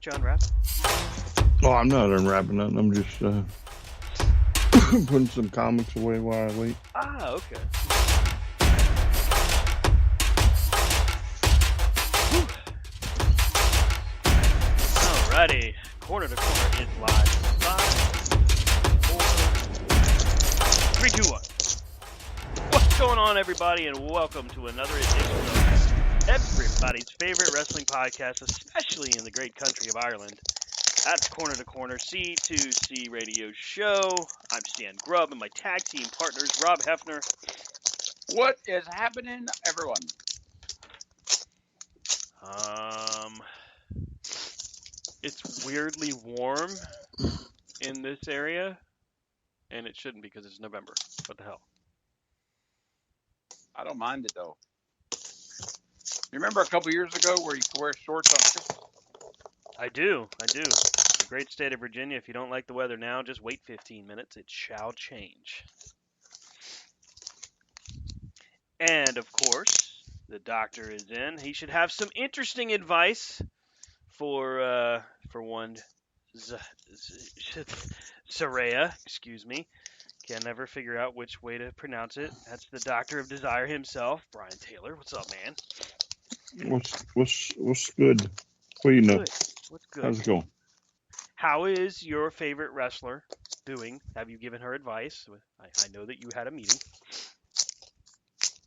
What you unwrapping? Oh, I'm not unwrapping nothing. I'm just putting some comics away while I wait. Ah, okay. Alrighty. Corner to Corner is live. 5, 4, 3, 2, 1. What's going on, everybody, and welcome to another edition of everybody's favorite wrestling podcast, especially in the great country of Ireland. That's Corner to Corner, C2C radio show. I'm Stan Grubb, and my tag team partners, Rob Hefner. What is happening, everyone? It's weirdly warm in this area, and it shouldn't because it's November. What the hell? I don't mind it, though. You remember a couple years ago where you could wear shorts on Christmas? I do. The great state of Virginia, if you don't like the weather now, just wait 15 minutes. It shall change. And, of course, the doctor is in. He should have some interesting advice for one Saraya, excuse me. Can never figure out which way to pronounce it. That's the Doctor of Desire himself, Brian Taylor. What's up, man? What's good? What do you know? Good. What's good? How's it going? How is your favorite wrestler doing? Have you given her advice? I know that you had a meeting.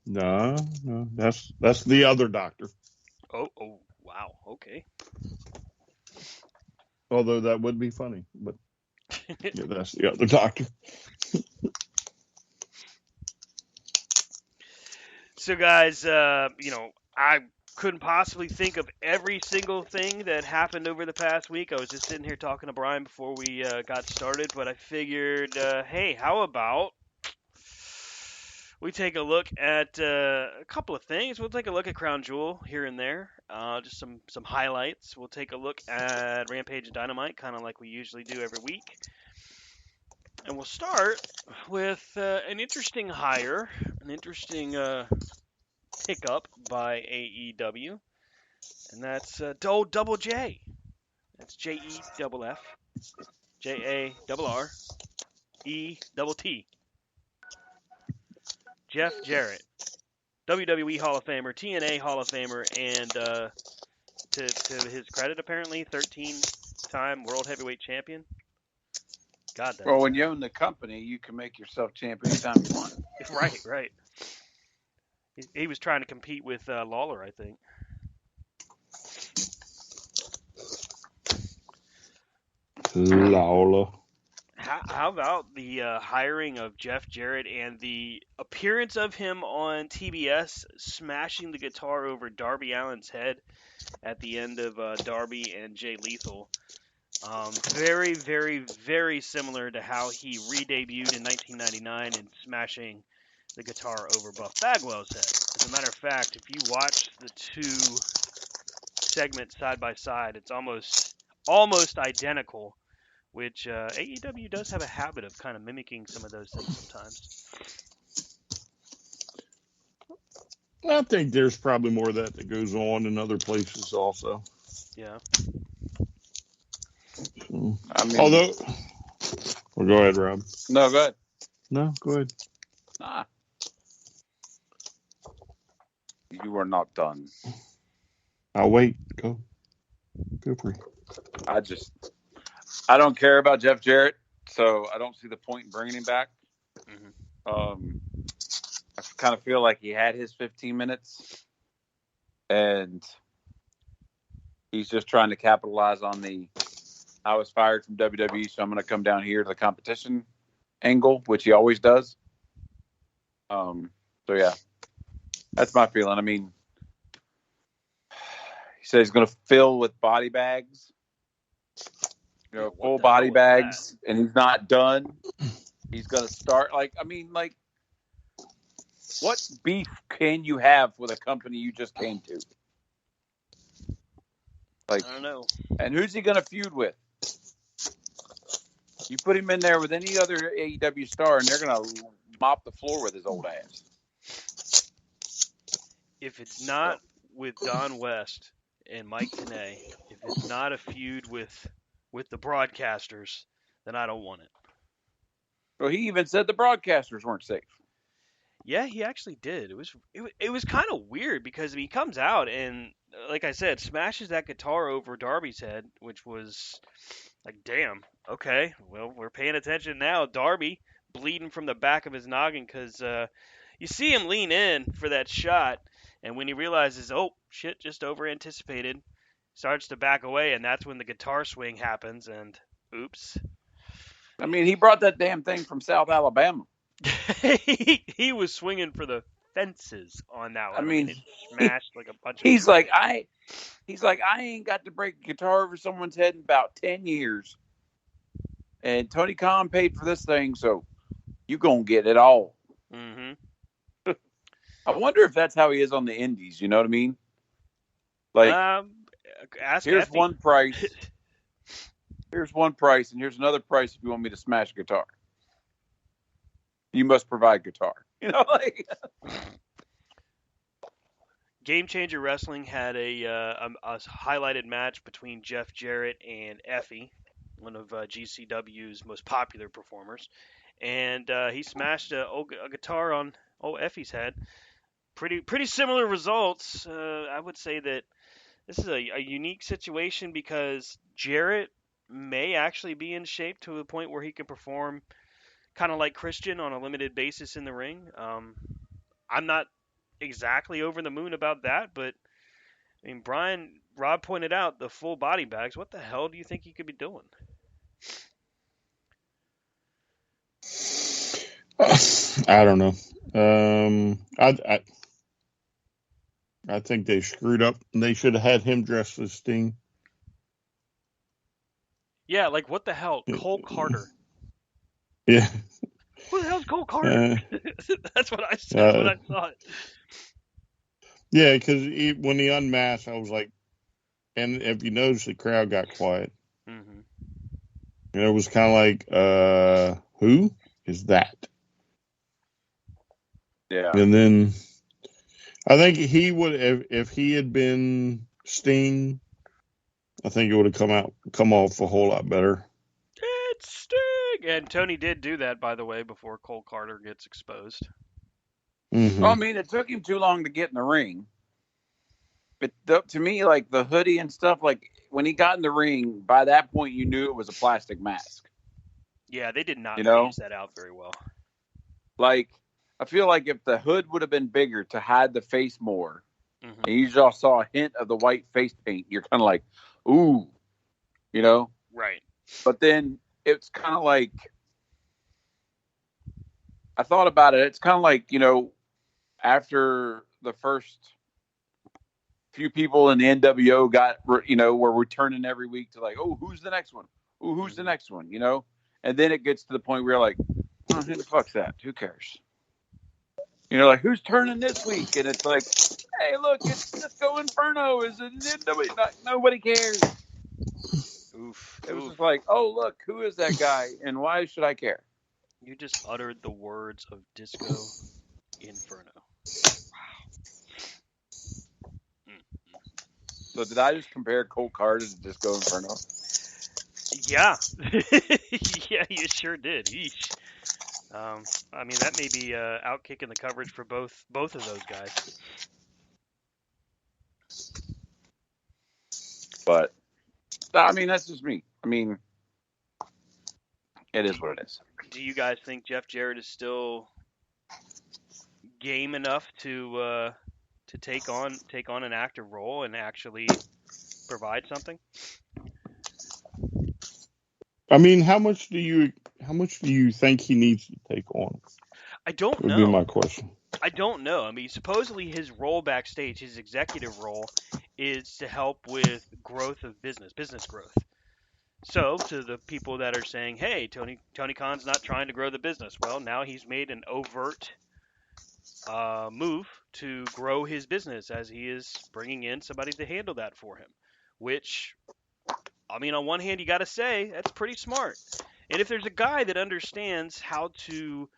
No, that's the other doctor. Oh, wow. Okay. Although that would be funny, but yeah, that's the other doctor. So, guys, I couldn't possibly think of every single thing that happened over the past week. I was just sitting here talking to Brian before we got started, but I figured, hey, how about we take a look at a couple of things. We'll take a look at Crown Jewel here and there, just some highlights. We'll take a look at Rampage and Dynamite, kind of like we usually do every week. And we'll start with an interesting hire, an interesting pickup by AEW, and that's Double J. That's JEFF, JARRETT. Jeff Jarrett, WWE Hall of Famer, TNA Hall of Famer, and to his credit, apparently 13-time World Heavyweight Champion. God, well, when you own the company, you can make yourself champion anytime you want. Right. He was trying to compete with Lawler, I think. Lawler. How about the hiring of Jeff Jarrett and the appearance of him on TBS smashing the guitar over Darby Allin's head at the end of Darby and Jay Lethal? Very, very, very similar to how he re-debuted in 1999 and smashing the guitar over Buff Bagwell's head. As a matter of fact, if you watch the two segments side by side, it's almost identical, which AEW does have a habit of kind of mimicking some of those things sometimes. I think there's probably more of that goes on in other places also. Yeah. So, I mean, although, well, go ahead, Rob. No, go ahead. No, go ahead. Nah. You are not done. I'll wait. Go for it. I don't care about Jeff Jarrett, so I don't see the point in bringing him back. Mm-hmm. I kind of feel like he had his 15 minutes, and he's just trying to capitalize on the I was fired from WWE, so I'm going to come down here to the competition angle, which he always does. So, yeah, that's my feeling. I mean, he said he's going to fill with body bags. Full body bags, and he's not done. He's going to start what beef can you have with a company you just came to? I don't know. And who's he going to feud with? You put him in there with any other AEW star, and they're going to mop the floor with his old ass. If it's not with Don West and Mike Tenay. If it's not a feud with the broadcasters, then I don't want it. Well, he even said the broadcasters weren't safe. Yeah, he actually did. It was kind of weird because he comes out and, like I said, smashes that guitar over Darby's head, which was like, damn. Okay, well, we're paying attention now. Darby bleeding from the back of his noggin because you see him lean in for that shot, and when he realizes, oh shit, just over anticipated, starts to back away, and that's when the guitar swing happens, and oops. I mean, he brought that damn thing from South Alabama. he was swinging for the fences on that one. I mean, it smashed like a bunch of. He's like, I ain't got to break a guitar over someone's head in about 10 years. And Tony Khan paid for this thing, so you gonna get it all. Mm-hmm. I wonder if that's how he is on the indies. You know what I mean? Like, here's Effie. one price. Here's one price, and here's another price if you want me to smash a guitar. You must provide guitar. You know, like. Game Changer Wrestling had a highlighted match between Jeff Jarrett and Effie, one of GCW's most popular performers, and he smashed a guitar on Effie's head. Pretty similar results. I would say that this is a unique situation because Jarrett may actually be in shape to the point where he can perform kind of like Christian on a limited basis in the ring. I'm not exactly over the moon about that, but I mean, Rob pointed out the full body bags. What the hell do you think he could be doing? I don't know. I think they screwed up. They should have had him dressed as Sting. Yeah, like what the hell, Cole Carter? Yeah. Who the hell's Cole Carter? That's what I said when I saw it. Yeah, because when he unmasked, I was like, and if you notice, the crowd got quiet. Mm-hmm. And it was kind of like, who is that? Yeah. And then I think he would, if he had been Sting, I think it would have come off a whole lot better. It's Sting, and Tony did do that, by the way, before Cole Carter gets exposed. Mm-hmm. Well, I mean, it took him too long to get in the ring. But to me, like the hoodie and stuff, like when he got in the ring, by that point you knew it was a plastic mask. Yeah, they did not phase that out very well. Like, I feel like if the hood would have been bigger to hide the face more, mm-hmm. and you just saw a hint of the white face paint, you're kind of like, ooh, you know? Right. But then it's kind of like, I thought about it. It's kind of like, you know, after the first few people in the NWO got, you know, were returning every week to like, oh, who's the next one? Oh, who's the next one? You know? And then it gets to the point where you're like, oh, who the fuck's that? Who cares? You know, like, who's turning this week? And it's like, hey, look, it's Disco Inferno. Is it? Nobody cares. Oof. It was just like, oh, look, who is that guy? And why should I care? You just uttered the words of Disco Inferno. So did I just compare Colt Carter to Disco Inferno? Yeah. Yeah, you sure did. Eesh. I mean, that may be outkicking the coverage for both of those guys. But, I mean, that's just me. I mean, it is what it is. Do you guys think Jeff Jarrett is still game enough to take on an active role and actually provide something? I mean, how much do you think he needs to take on? I don't know. Would be my question. I don't know. I mean, supposedly his role backstage, his executive role, is to help with growth of business growth. So, to the people that are saying, hey, Tony Khan's not trying to grow the business, well, now he's made an overt move to grow his business as he is bringing in somebody to handle that for him, which, I mean, on one hand, you got to say, that's pretty smart. And if there's a guy that understands how to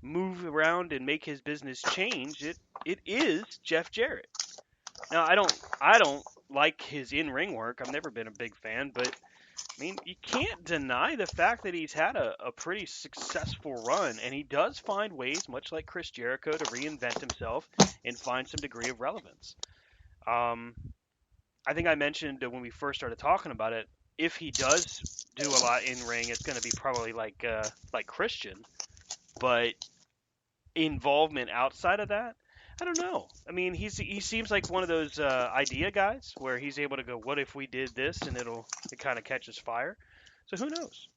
move around and make his business change, it is Jeff Jarrett. Now, I don't like his in-ring work. I've never been a big fan, but I mean, you can't deny the fact that he's had a pretty successful run, and he does find ways, much like Chris Jericho, to reinvent himself and find some degree of relevance. I think I mentioned when we first started talking about it, if he does do a lot in ring, it's going to be probably like Christian, but involvement outside of that, I don't know. I mean, he seems like one of those idea guys where he's able to go, "What if we did this?" and it kind of catches fire. So who knows?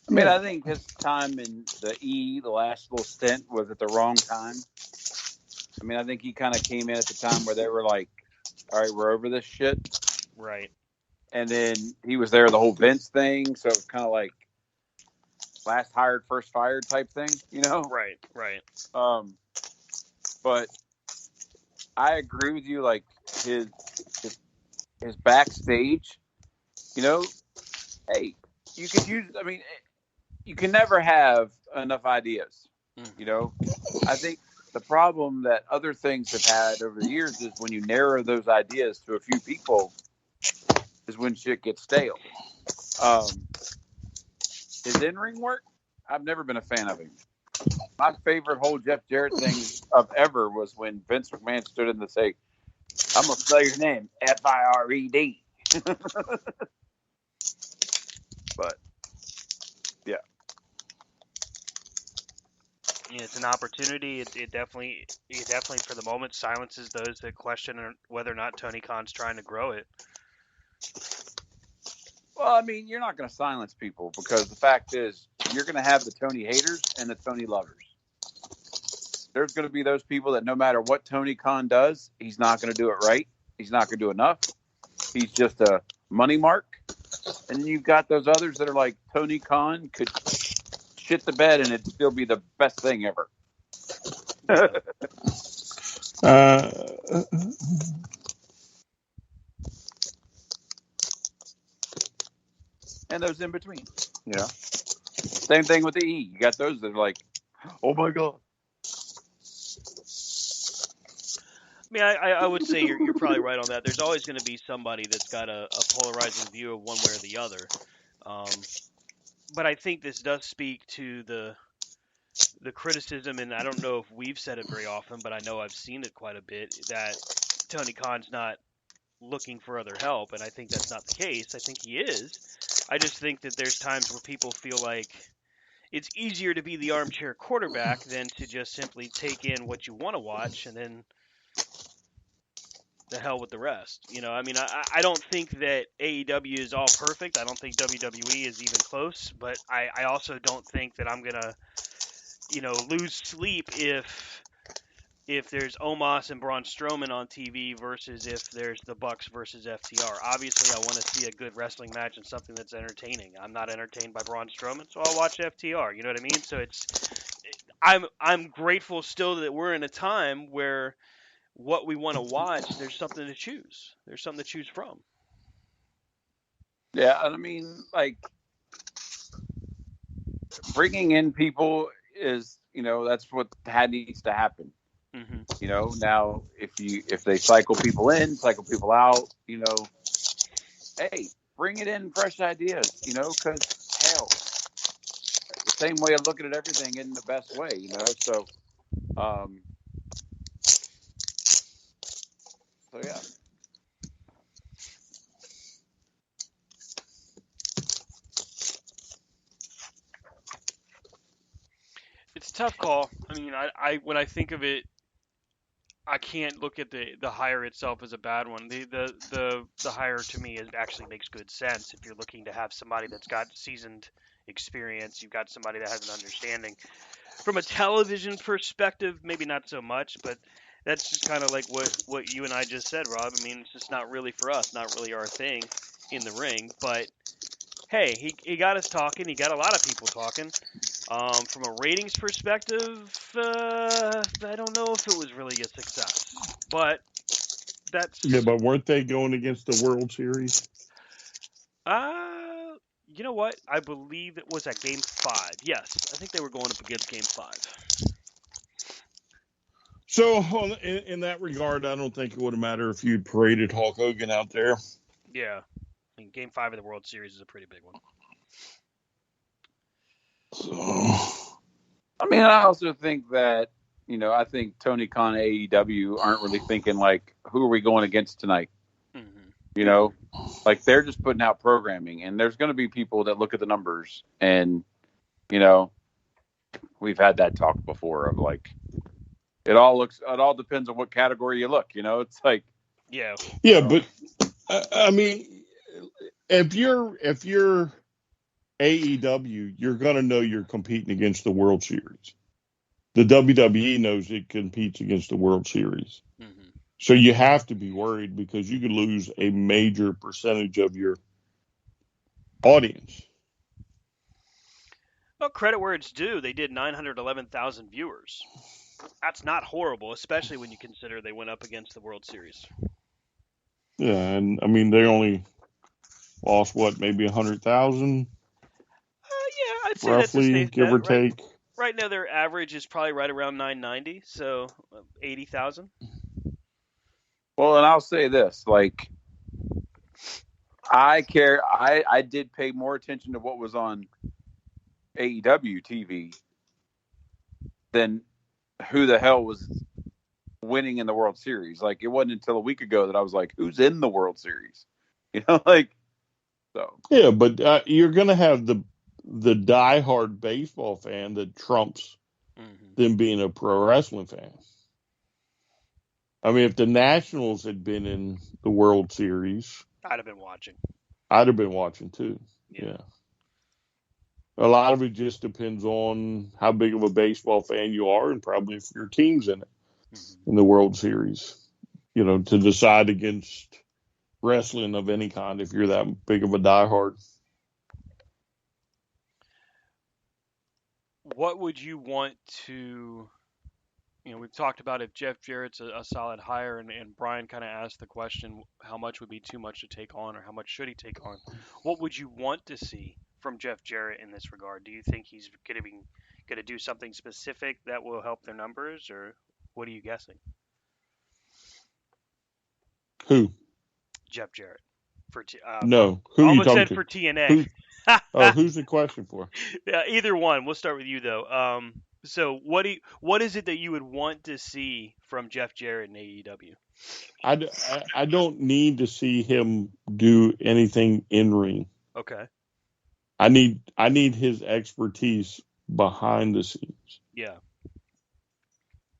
I mean, I think his time in the last little stint, was at the wrong time. I mean, I think he kind of came in at the time where they were like, all right, we're over this shit. Right. And then he was there the whole Vince thing. So it's kind of like last hired, first fired type thing, you know? Right. Right. But I agree with you. Like his backstage, you know, hey, you could use, I mean, you can never have enough ideas, you know? I think the problem that other things have had over the years is when you narrow those ideas to a few people is when shit gets stale. His in-ring work, I've never been a fan of him. My favorite whole Jeff Jarrett thing of ever was when Vince McMahon stood in to say, I'm going to spell your name, Fired. But, yeah. Yeah, it's an opportunity. It definitely for the moment silences those that question whether or not Tony Khan's trying to grow it. Well, I mean, you're not going to silence people because the fact is you're going to have the Tony haters and the Tony lovers. There's going to be those people that no matter what Tony Khan does, he's not going to do it right. He's not going to do enough. He's just a money mark. And then you've got those others that are like, Tony Khan could shit the bed and it'd still be the best thing ever. And those in between, you know. Same thing with the E. You got those that are like, oh my God. I mean, I would say you're probably right on that. There's always going to be somebody that's got a polarizing view of one way or the other. But I think this does speak to the criticism, and I don't know if we've said it very often, but I know I've seen it quite a bit, that Tony Khan's not looking for other help, and I think that's not the case. I think he is. I just think that there's times where people feel like it's easier to be the armchair quarterback than to just simply take in what you want to watch and then the hell with the rest. You know, I mean, I don't think that AEW is all perfect. I don't think WWE is even close, but I also don't think that I'm going to, lose sleep if there's Omos and Braun Strowman on TV versus if there's the Bucks versus FTR. Obviously, I want to see a good wrestling match and something that's entertaining. I'm not entertained by Braun Strowman, so I'll watch FTR. You know what I mean? So I'm grateful still that we're in a time where what we want to watch, there's something to choose. There's something to choose from. Yeah, I mean, like, bringing in people is, that's what needs to happen. Mm-hmm. Now if they cycle people in, cycle people out, hey, bring it in fresh ideas, because hell, the same way of looking at everything isn't the best way, so yeah. It's a tough call. I mean, I when I think of it, I can't look at the hire itself as a bad one. The hire to me actually makes good sense if you're looking to have somebody that's got seasoned experience. You've got somebody that has an understanding. From a television perspective, maybe not so much, but that's just kind of like what you and I just said, Rob. I mean, it's just not really for us, not really our thing in the ring. But hey, he got us talking. He got a lot of people talking. From a ratings perspective, I don't know if it was really a success, but that's... Yeah, but weren't they going against the World Series? You know what? I believe it was at Game 5. Yes, I think they were going up against Game 5. So in that regard, I don't think it would have mattered if you paraded Hulk Hogan out there. Yeah. I mean, Game 5 of the World Series is a pretty big one. So, I mean, I also think that, I think Tony Khan and AEW aren't really thinking, like, who are we going against tonight? Mm-hmm. Like, they're just putting out programming, and there's going to be people that look at the numbers, and, we've had that talk before of, like, it all depends on what category you look, it's like. Yeah. Yeah, but, I mean, if you're AEW, you're going to know you're competing against the World Series. The WWE knows it competes against the World Series. Mm-hmm. So you have to be worried because you could lose a major percentage of your audience. Well, credit where it's due. They did 911,000 viewers. That's not horrible, especially when you consider they went up against the World Series. Yeah, and I mean, they only lost, maybe 100,000? Yeah, I'd say roughly, that's a safe give bet. or take. Right now, their average is probably right around 990, so 80,000. Well, and I'll say this, like, I did pay more attention to what was on AEW TV than who the hell was winning in the World Series. Like, it wasn't until a week ago that I was like, who's in the World Series? So. Yeah, but you're going to have the diehard baseball fan that trumps them being a pro wrestling fan. I mean, if the Nationals had been in the World Series, I'd have been watching. I'd have been watching too. Yeah. A lot of it just depends on how big of a baseball fan you are and probably if your team's in it in the World Series, to decide against wrestling of any kind if you're that big of a diehard. What would you want to, we've talked about if Jeff Jarrett's a solid hire, and Brian kind of asked the question, how much would be too much to take on, or how much should he take on? What would you want to see from Jeff Jarrett in this regard? Do you think he's going to do something specific that will help their numbers, or what are you guessing? Who? Jeff Jarrett. No. Who are you almost talking said to? for TNA. Who's the question for? Yeah, either one. We'll start with you though. So what is it that you would want to see from Jeff Jarrett in AEW? I don't need to see him do anything in ring. Okay. I need his expertise behind the scenes. Yeah.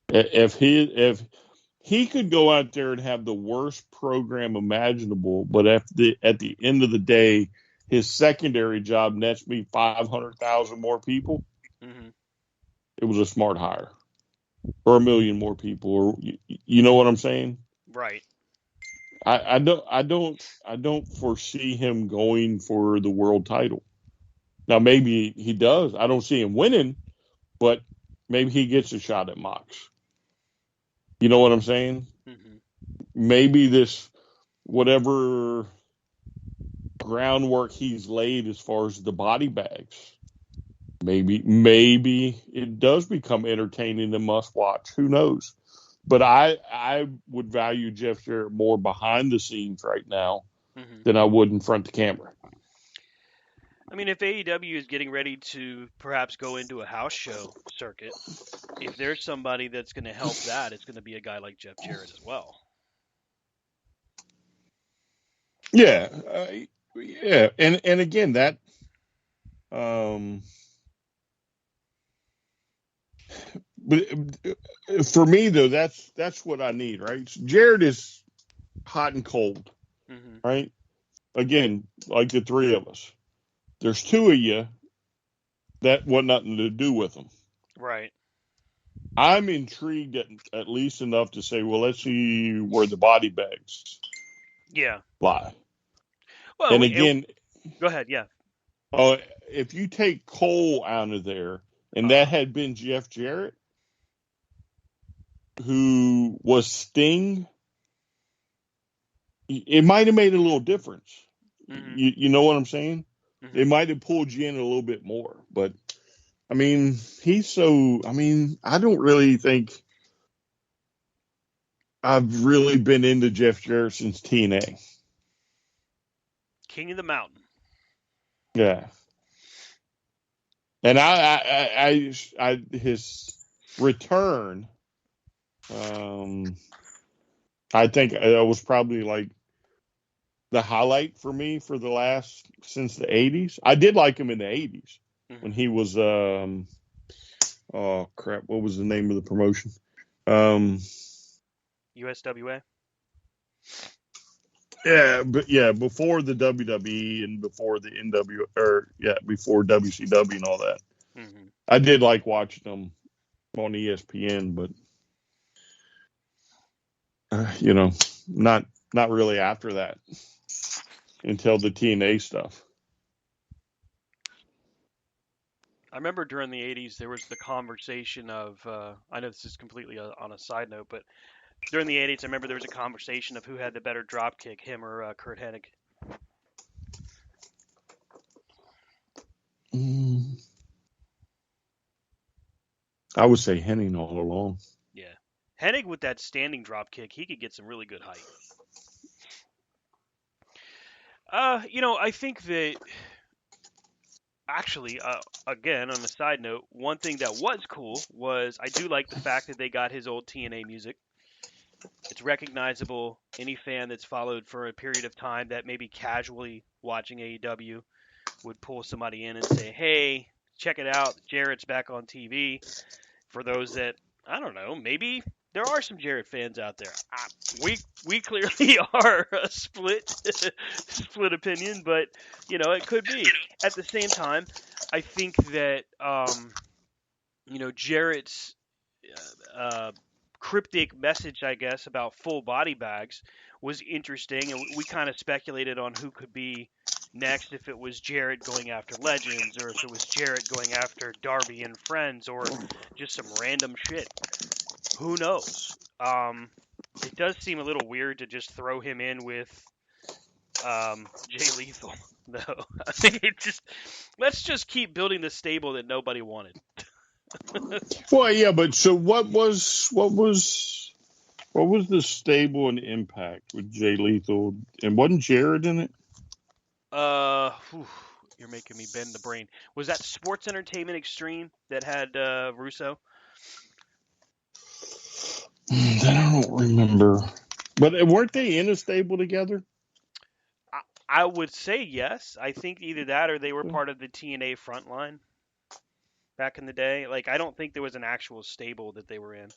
If he could go out there and have the worst program imaginable, but at the end of the day, his secondary job nets me 500,000 more people. Mm-hmm. It was a smart hire, or 1 million more people, or you know what I'm saying? Right. I don't foresee him going for the world title. Now maybe he does. I don't see him winning, but maybe he gets a shot at Mox. You know what I'm saying? Mm-hmm. Maybe this whatever groundwork he's laid as far as the body bags. Maybe it does become entertaining and must watch. Who knows? But I would value Jeff Jarrett more behind the scenes right now than I would in front of the camera. I mean, if AEW is getting ready to perhaps go into a house show circuit, if there's somebody that's going to help that, it's going to be a guy like Jeff Jarrett as well. Yeah, yeah, and again that, but for me though, that's what I need, right? Jarrett is hot and cold, right? Again, like the three of us, there's two of you that want nothing to do with them, right? I'm intrigued at least enough to say, well, let's see where the body bags lie. Well, and again, go ahead. Yeah. If you take Cole out of there, and that had been Jeff Jarrett, who was Sting, it might have made a little difference. You know what I'm saying? It might have pulled you in a little bit more. But, I mean, I don't really think I've really been into Jeff Jarrett since TNA. King of the Mountain. Yeah. And I his return, I think it was probably like the highlight for me for the last since the 80s. I did like him in the 80s when he was oh crap, what was the name of the promotion? USWA. Yeah, but before the WWE and before the before WCW and all that. Mm-hmm. I did like watching them on ESPN, but not really after that until the TNA stuff. I remember during the 80s there was the conversation of I know this is completely on a side note, but during the 80s I remember there was a conversation of who had the better drop kick, him or Kurt Hennig. I would say Hennig all along. Yeah. Hennig with that standing drop kick, he could get some really good height. I think that actually, again, on a side note, one thing that was cool was I do like the fact that they got his old TNA music. It's recognizable. Any fan that's followed for a period of time that maybe casually watching AEW would pull somebody in and say, hey, check it out. Jarrett's back on TV. For those that, I don't know, maybe there are some Jarrett fans out there. We clearly are a split opinion, but, it could be. At the same time, I think that, Jarrett's cryptic message, I guess, about full body bags was interesting, and we kind of speculated on who could be next, if it was Jarrett going after Legends, or if it was Jarrett going after Darby and Friends, or just some random shit. Who knows? It does seem a little weird to just throw him in with Jay Lethal, though. I think let's just keep building the stable that nobody wanted. Well, yeah, but so what was the stable and Impact with Jay Lethal, and wasn't Jarrett in it? You're making me bend the brain. Was that Sports Entertainment Extreme that had Russo? I don't remember. But weren't they in a stable together? I would say yes. I think either that or they were part of the TNA Frontline back in the day. Like, I don't think there was an actual stable that they were in,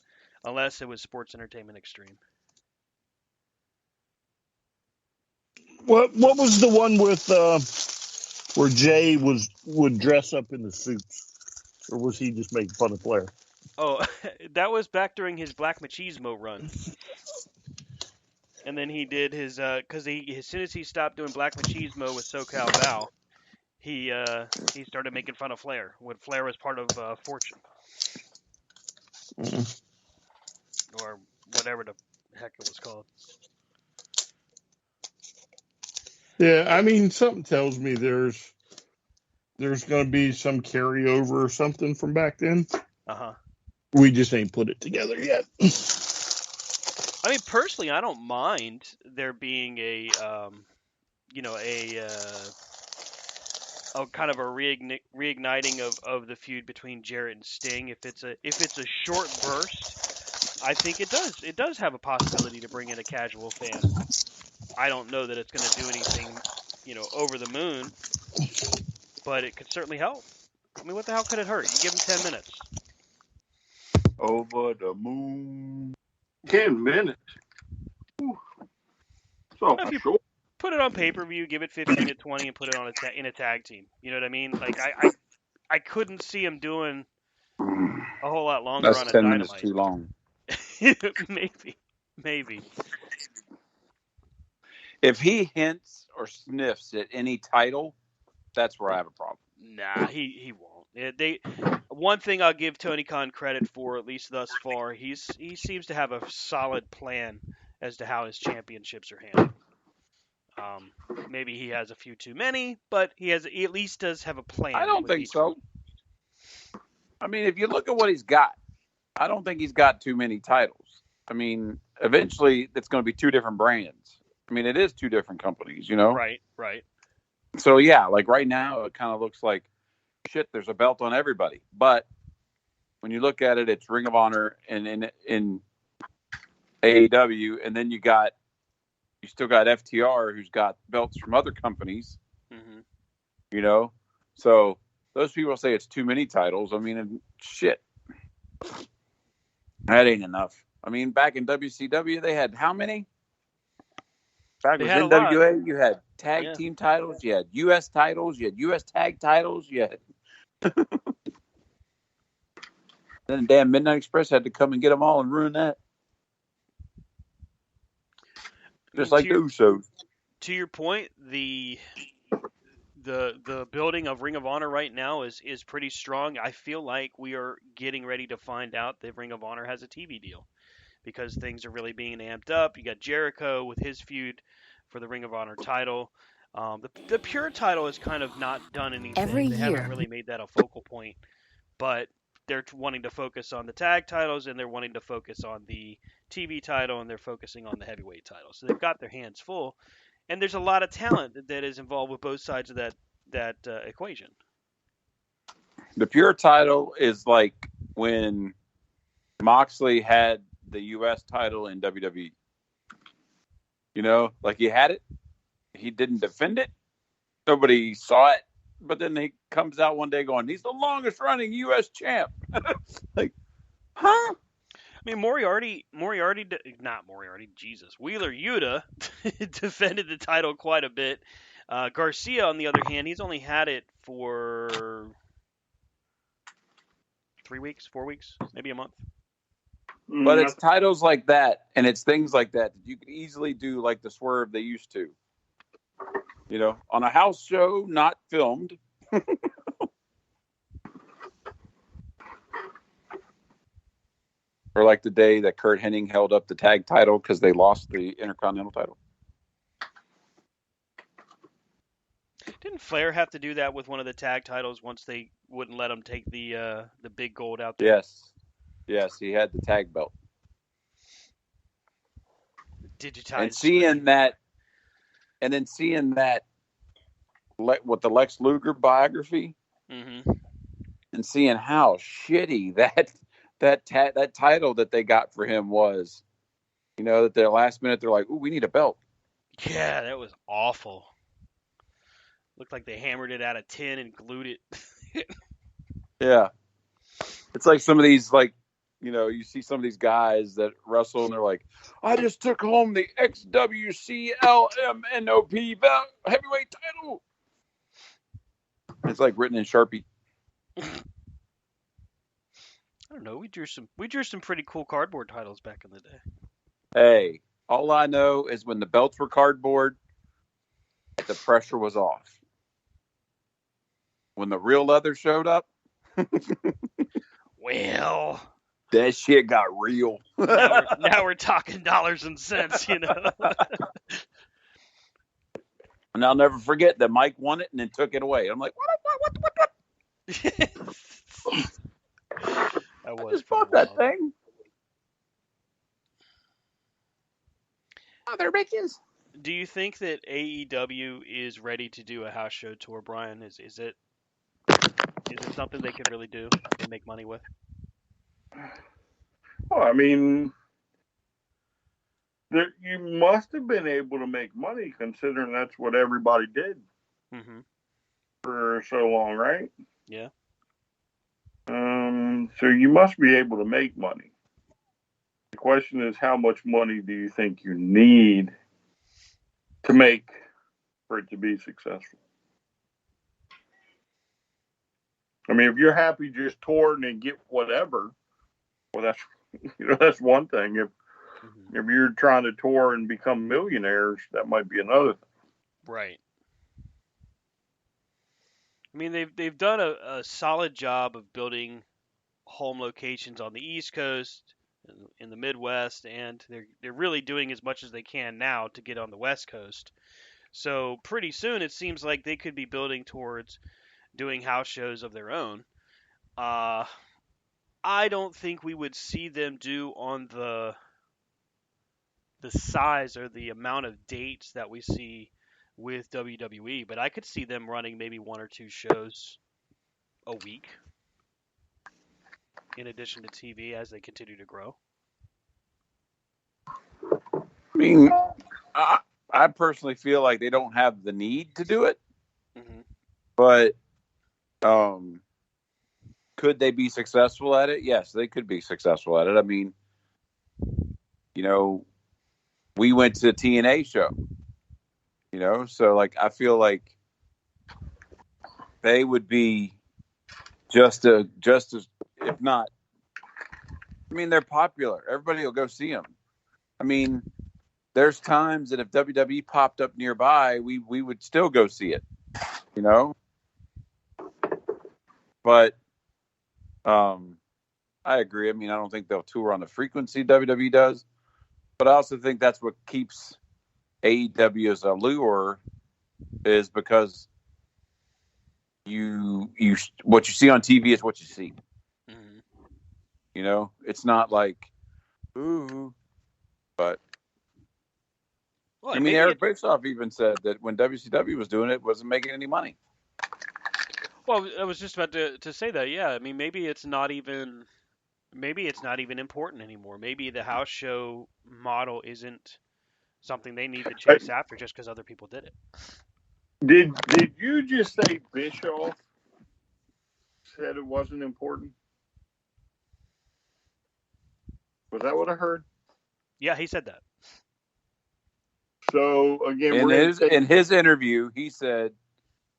unless it was Sports Entertainment Extreme. What was the one with where Jay would dress up in the suits, or was he just making fun of Flair? Oh, that was back during his Black Machismo run. And then he did his because as soon as he stopped doing Black Machismo with SoCal Val, he started making fun of Flair when Flair was part of Fortune or whatever the heck it was called. Yeah, I mean, something tells me there's going to be some carryover or something from back then. We just ain't put it together yet. I mean, personally, I don't mind there being a kind of a reigniting of the feud between Jarrett and Sting. If it's a short burst, I think it does have a possibility to bring in a casual fan. I don't know that it's going to do anything, over the moon, but it could certainly help. I mean, what the hell could it hurt? You give them 10 minutes. Over the moon. 10 minutes. So if you put it on pay-per-view, give it 15 to 20, and put it on in a tag team. You know what I mean? Like I couldn't see him doing a whole lot longer. That's on a 10 Dynamite. minutes too long. Maybe. If he hints or sniffs at any title, that's where I have a problem. Nah, he won't. One thing I'll give Tony Khan credit for, at least thus far, he seems to have a solid plan as to how his championships are handled. Maybe he has a few too many, but he at least does have a plan. I don't think so. I mean, if you look at what he's got, I don't think he's got too many titles. I mean, eventually it's going to be two different brands. I mean, it is two different companies, you know? Right. So, yeah, like right now, it kind of looks like, shit, there's a belt on everybody. But when you look at it, it's Ring of Honor and in AEW, and then you still got FTR, who's got belts from other companies, you know? So those people say it's too many titles. I mean, shit. That ain't enough. I mean, back in WCW, they had how many? Back They with had a lot. NWA, you had tag team titles, you had U.S. titles, you had U.S. tag titles, you had. Then damn Midnight Express had to come and get them all and ruin that. Just like the Usos. To your point, the building of Ring of Honor right now is pretty strong. I feel like we are getting ready to find out that Ring of Honor has a TV deal because things are really being amped up. You got Jericho with his feud for the Ring of Honor title. The Pure title has kind of not done anything. They haven't really made that a focal point, but they're wanting to focus on the tag titles and they're wanting to focus on the TV title and they're focusing on the heavyweight title. So they've got their hands full, and there's a lot of talent that is involved with both sides of that equation. The Pure title is like when Moxley had the U.S. title in WWE. You know, like he had it, he didn't defend it, nobody saw it, but then he comes out one day going, he's the longest running U.S. champ. Like, huh? I mean, Wheeler Yuta defended the title quite a bit. Garcia, on the other hand, he's only had it for 3 weeks, 4 weeks, maybe a month. But it's titles like that, and it's things like that you could easily do like the swerve they used to. You know, on a house show, not filmed. Or like the day that Kurt Hennig held up the tag title because they lost the Intercontinental title. Didn't Flair have to do that with one of the tag titles once they wouldn't let him take the big gold out there? Yes, he had the tag belt. Digitized. And seeing that, with the Lex Luger biography, and seeing how shitty that title that they got for him was, you know, that their last minute they're like, "Ooh, we need a belt." Yeah, that was awful. Looked like they hammered it out of tin and glued it. Yeah, it's like some of these, like, you know, you see some of these guys that wrestle and they're like, I just took home the XWCLMNOP heavyweight title. It's like written in Sharpie. I don't know. We drew some pretty cool cardboard titles back in the day. Hey, all I know is when the belts were cardboard, the pressure was off. When the real leather showed up, well, that shit got real. now we're talking dollars and cents, you know. And I'll never forget that Mike won it and then took it away. I'm like, what? I just bought that thing. Mother bitches. Do you think that AEW is ready to do a house show tour, Brian? Is it something they could really do and make money with? Well, I mean, you must have been able to make money considering that's what everybody did for so long, right? Yeah. So you must be able to make money. The question is, how much money do you think you need to make for it to be successful? I mean, if you're happy just touring and get whatever, well, that's one thing. If you're trying to tour and become millionaires, that might be another thing. Right. I mean, they've done a solid job of building home locations on the East Coast, in the Midwest, and they're really doing as much as they can now to get on the West Coast. So pretty soon, it seems like they could be building towards doing house shows of their own. I don't think we would see them do on the the size or the amount of dates that we see with WWE, but I could see them running maybe 1 or 2 shows a week in addition to TV as they continue to grow. I mean, I personally feel like they don't have the need to do it, but could they be successful at it? Yes, they could be successful at it. I mean, you know, we went to a TNA show, you know, so like I feel like they would be just as, if not. I mean, they're popular. Everybody will go see them. I mean, there's times that if WWE popped up nearby, we would still go see it, you know. But I agree. I mean, I don't think they'll tour on the frequency WWE does, but I also think that's what keeps AEW as a lure, is because you what you see on TV is what you see. Mm-hmm. You know, it's not like ooh, but well, I mean, Eric Bischoff even said that when WCW was doing it wasn't making any money. Well, I was just about to say that. Yeah, I mean, maybe it's not even important anymore. Maybe the house show model isn't something they need to chase after just because other people did it. Did you just say Bischoff said it wasn't important? Was that what I heard? Yeah, he said that. So again, in his interview, he said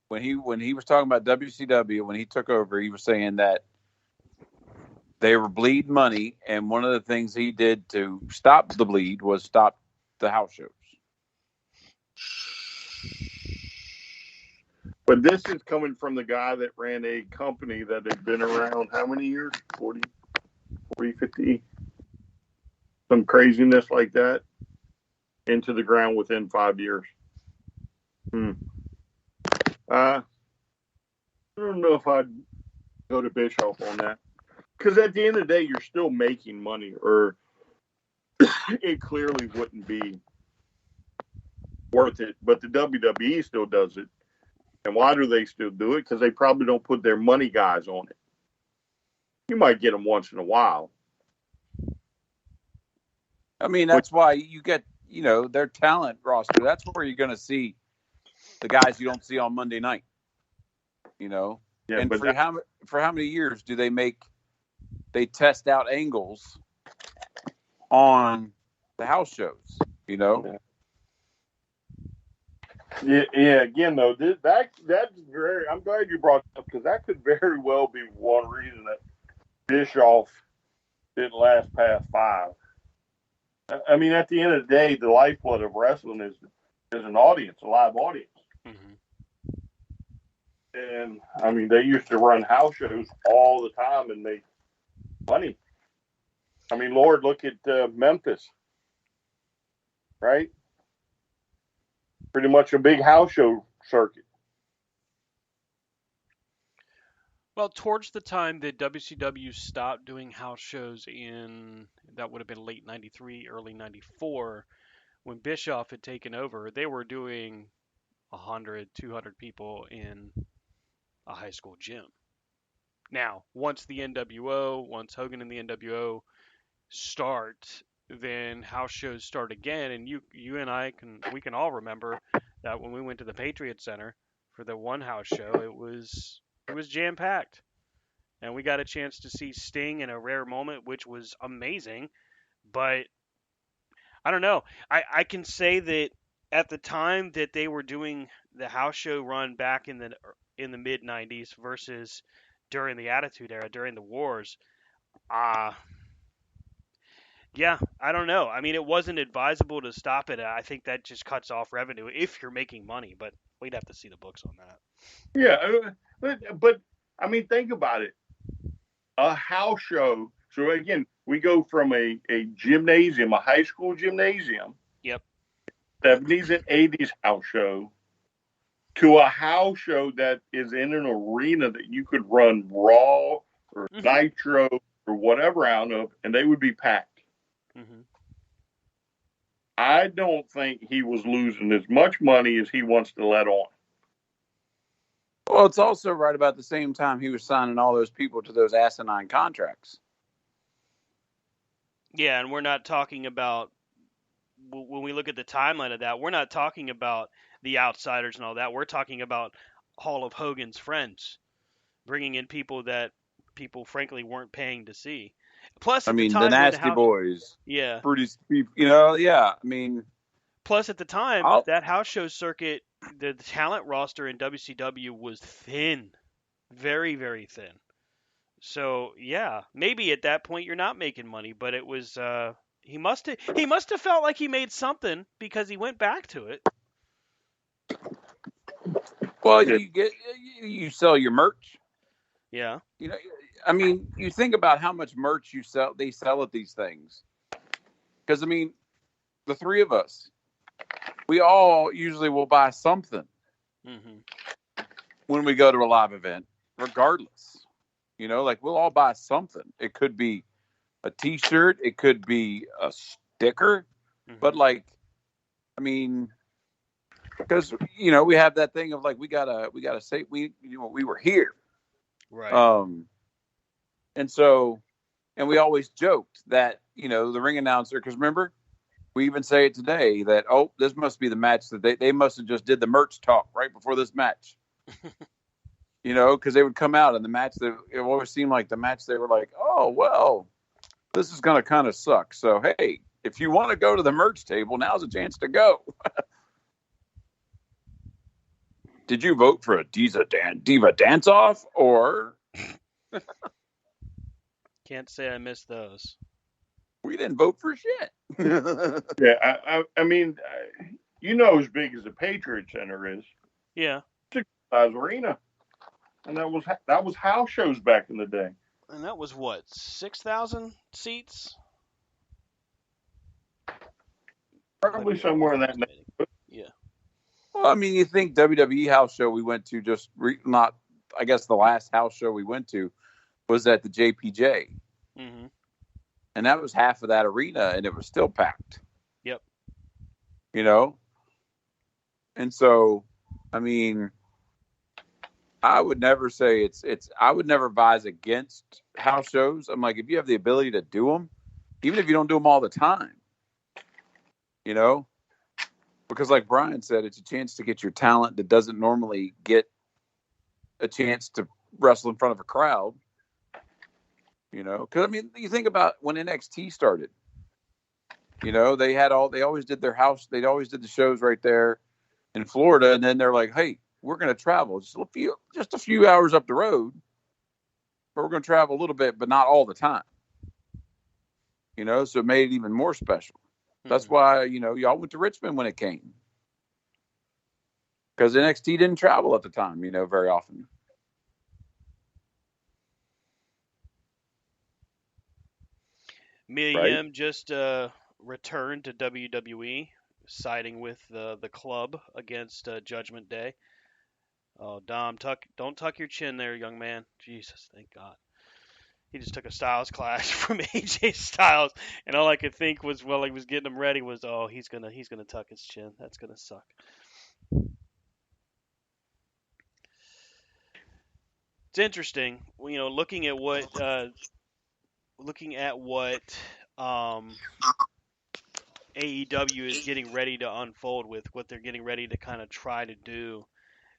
when he was talking about WCW when he took over, he was saying that they were bleeding money, and one of the things he did to stop the bleed was stop the house shows. But this is coming from the guy that ran a company that had been around how many years? 40, 50? Some craziness like that into the ground within 5 years. I don't know if I'd go to Bischoff on that. Because at the end of the day, you're still making money, or it clearly wouldn't be worth it. But the WWE still does it. And why do they still do it? Because they probably don't put their money guys on it. You might get them once in a while. I mean, that's why you get, you know, their talent roster. That's where you're going to see the guys you don't see on Monday night. You know? Yeah, and for how many years do they test out angles on the house shows, you know? Yeah. Again, though, that's very. I'm glad you brought it up because that could very well be one reason that Bischoff didn't last past 5. I mean, at the end of the day, the lifeblood of wrestling is an audience, a live audience. Mm-hmm. And I mean, they used to run house shows all the time and make money. I mean, Lord, look at Memphis, right? Pretty much a big house show circuit. Well, towards the time that WCW stopped doing house shows that would have been late 93, early 94, when Bischoff had taken over, they were doing 100, 200 people in a high school gym. Now, once Hogan and the NWO start, then house shows start again, and you and we can all remember that when we went to the Patriot Center for the one house show, it was jam packed, and we got a chance to see Sting in a rare moment, which was amazing. But I don't know. I can say that at the time that they were doing the house show run back in the mid 90s versus during the Attitude Era, during the wars, yeah, I don't know. I mean, it wasn't advisable to stop it. I think that just cuts off revenue if you're making money, but we'd have to see the books on that. Yeah, but I mean, think about it. A house show. So again, we go from a gymnasium, a high school gymnasium. Yep. 70s and 80s house show to a house show that is in an arena that you could run Raw or Nitro or whatever out of, and they would be packed. Mm-hmm. I don't think he was losing as much money as he wants to let on. Well, it's also right about the same time he was signing all those people to those asinine contracts. Yeah, and we're not talking about, when we look at the timeline of that, we're not talking about the outsiders and all that. We're talking about Hall of Hogan's friends, bringing in people that people frankly weren't paying to see. Plus, I at the mean, the time when Nasty House, Boys, yeah. Brutus, yeah. I mean, Plus, at the time, I'll, that house show circuit, the talent roster in WCW was thin, very, very thin. So yeah, maybe at that point you're not making money, but it was he must have felt like he made something because he went back to it. well, you sell your merch. Yeah. You know, I mean, you think about how much merch they sell at these things. Because I mean, the three of us, we all usually will buy something when we go to a live event, regardless. Like we'll all buy something. It could be a T-shirt, it could be a sticker, but like, I mean, because we have that thing of like we gotta say we were here, Right. and so we always joked that the ring announcer, because remember we even say it today that, oh, this must be the match that they must have just did the merch talk right before this match. Because they would come out and the match, it always seemed like the match they were like, oh, well, this is going to kind of suck. So, hey, if you want to go to the merch table, now's a chance to go. Did you vote for a Diva dance-off or? Can't say I missed those. We didn't vote for shit. Yeah, I mean, as big as the Patriot Center is. Yeah. It's a size arena, and that was house shows back in the day. And that was what, 6,000 seats? Probably somewhere in that neighborhood. Yeah. Well, I mean, you think WWE house show we went to not, I guess the last house show we went to was at the JPJ. And that was half of that arena, and it was still packed. Yep. And so, I mean, I would never say I would never advise against house shows. I'm like, if you have the ability to do them, even if you don't do them all the time, because like Brian said, it's a chance to get your talent that doesn't normally get a chance to wrestle in front of a crowd. Because I mean, you think about when NXT started. They always did their house. They always did the shows right there in Florida, and then they're like, "Hey, we're going to travel just a few hours up the road, but we're going to travel a little bit, but not all the time." So it made it even more special. That's why y'all went to Richmond when it came, because NXT didn't travel at the time, very often. Mia Yim just returned to WWE, siding with the club against Judgment Day. Oh, Dom, don't tuck your chin there, young man. Jesus, thank God. He just took a Styles clash from AJ Styles, and all I could think was, while he was getting him ready, was, oh, he's gonna tuck his chin. That's gonna suck. It's interesting, looking at what AEW is getting ready to unfold with, what they're getting ready to kind of try to do.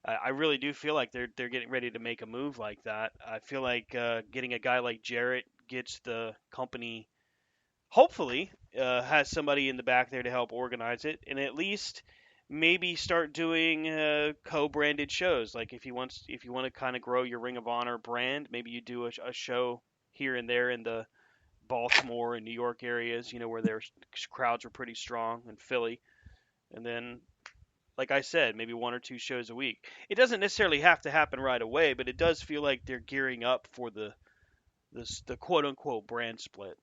I really do feel like they're getting ready to make a move like that. I feel like getting a guy like Jarrett gets the company, hopefully, has somebody in the back there to help organize it, and at least maybe start doing co-branded shows. Like if you want to kind of grow your Ring of Honor brand, maybe you do a show here and there in the Baltimore and New York areas, where their crowds are pretty strong, and Philly, and then, like I said, maybe one or two shows a week. It doesn't necessarily have to happen right away, but it does feel like they're gearing up for the quote unquote brand split.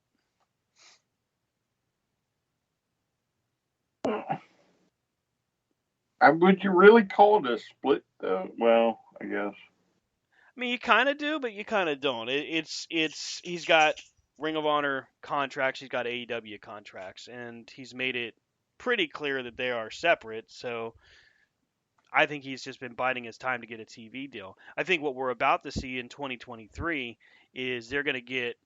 Would you really call it a split, though? Well, I guess. I mean, you kind of do, but you kind of don't. It's he's got Ring of Honor contracts, he's got AEW contracts, and he's made it pretty clear that they are separate. So I think he's just been biding his time to get a TV deal. I think what we're about to see in 2023 is they're going to get,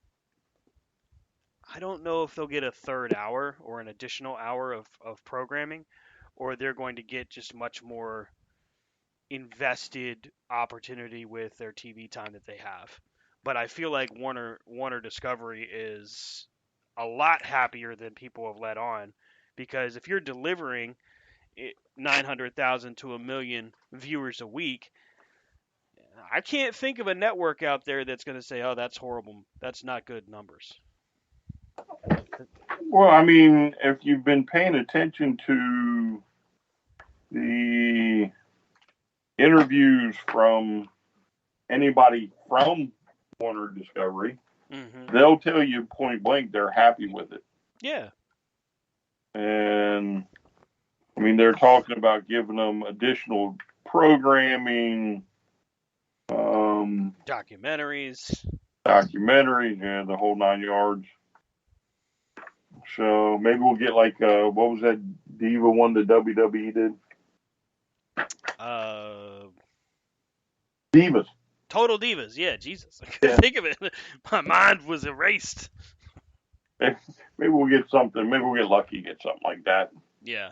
I don't know if they'll get a third hour or an additional hour of programming, or they're going to get just much more invested opportunity with their TV time that they have. But I feel like Warner Discovery is a lot happier than people have let on, because if you're delivering 900,000 to a million viewers a week, I can't think of a network out there that's going to say, "Oh, that's horrible. That's not good numbers." Well, I mean, if you've been paying attention to the interviews from anybody from Warner Discovery, they'll tell you point blank they're happy with it. Yeah. And I mean, they're talking about giving them additional programming, documentaries, yeah, the whole 9 yards. So maybe we'll get like what was that Diva one that WWE did? Divas. Total Divas. Yeah, Jesus. I couldn't think of it. My mind was erased. Maybe we'll get something. Maybe we'll get lucky and get something like that. Yeah.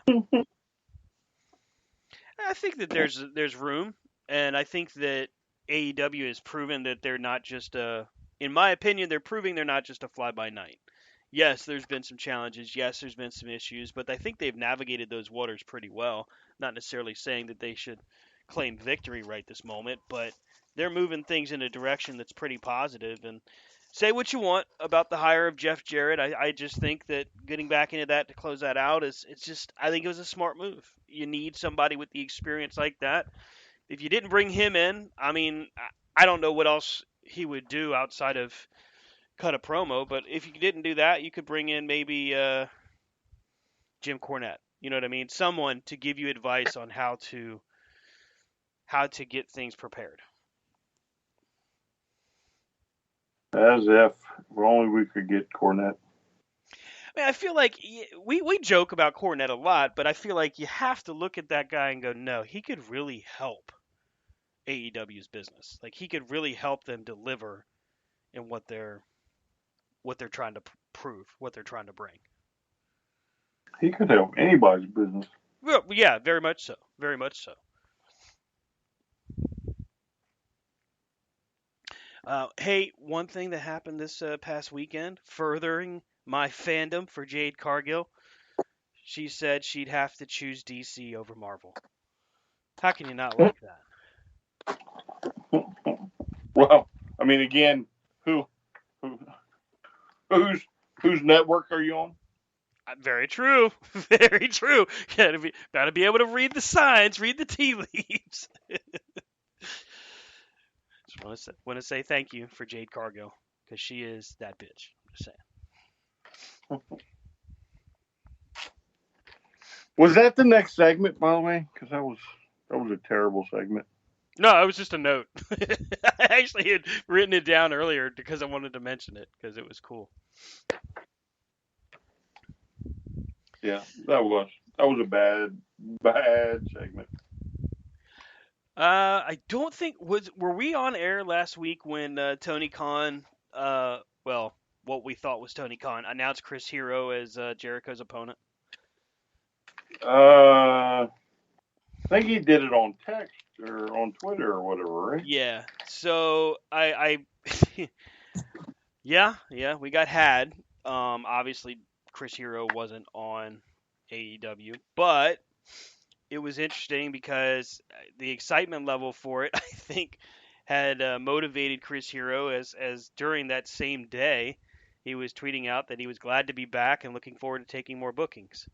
I think that there's room, and I think that AEW has proven that they're not just in my opinion, they're proving they're not just a fly-by-night. Yes, there's been some challenges. Yes, there's been some issues, but I think they've navigated those waters pretty well. Not necessarily saying that they should claim victory right this moment, but they're moving things in a direction that's pretty positive. And say what you want about the hire of Jeff Jarrett, I just think that getting back into that to close that out I think it was a smart move. You need somebody with the experience like that. If you didn't bring him in, I mean, I don't know what else he would do outside of cut a promo, but if you didn't do that, you could bring in maybe Jim Cornette. You know what I mean? Someone to give you advice on how to get things prepared. As if only we could get Cornette. I mean, I feel like we joke about Cornette a lot, but I feel like you have to look at that guy and go, no, he could really help AEW's business. Like, he could really help them deliver in what they're trying to prove, what they're trying to bring. He could help anybody's business. Well, yeah, very much so. Very much so. Hey, one thing that happened this past weekend, furthering my fandom for Jade Cargill, she said she'd have to choose DC over Marvel. How can you not like that? Well, I mean, again, whose network are you on? Very true. Very true. Gotta be able to read the signs, read the tea leaves. Just want to say thank you for Jade Cargill, because she is that bitch. I'm just saying. Was that the next segment, by the way? Because that was a terrible segment. No, it was just a note. I actually had written it down earlier because I wanted to mention it because it was cool. Yeah, that was a bad segment. I don't think were we on air last week when Tony Khan, well, what we thought was Tony Khan, announced Chris Hero as Jericho's opponent? I think he did it on text or on Twitter or whatever, right? Yeah. So I yeah, we got had. Obviously Chris Hero wasn't on AEW, but it was interesting because the excitement level for it, I think, had motivated Chris Hero as during that same day he was tweeting out that he was glad to be back and looking forward to taking more bookings.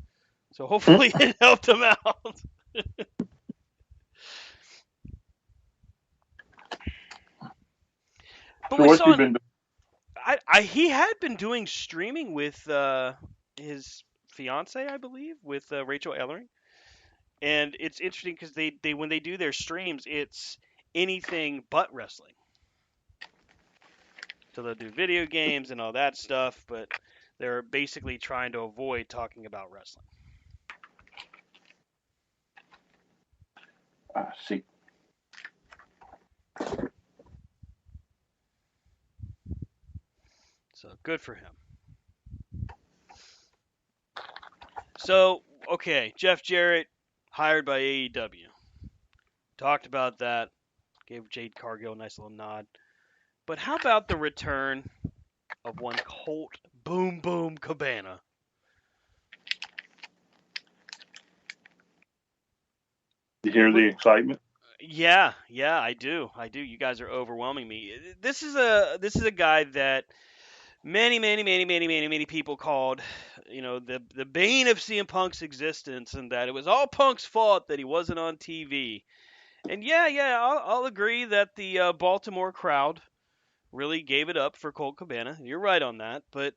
So hopefully it helped him out. But so what's he been doing? He had been doing streaming with his fiance, I believe, with Rachel Ellering. And it's interesting because they when they do their streams, it's anything but wrestling. So they'll do video games and all that stuff, but they're basically trying to avoid talking about wrestling. See. So good for him. So, okay, Jeff Jarrett hired by AEW. Talked about that. Gave Jade Cargill a nice little nod. But how about the return of one Colt Boom Boom Cabana? You hear the excitement? Yeah, I do. You guys are overwhelming me. This is a guy that many people called, the bane of CM Punk's existence, and that it was all Punk's fault that he wasn't on TV. And I'll agree that the Baltimore crowd really gave it up for Colt Cabana. You're right on that, but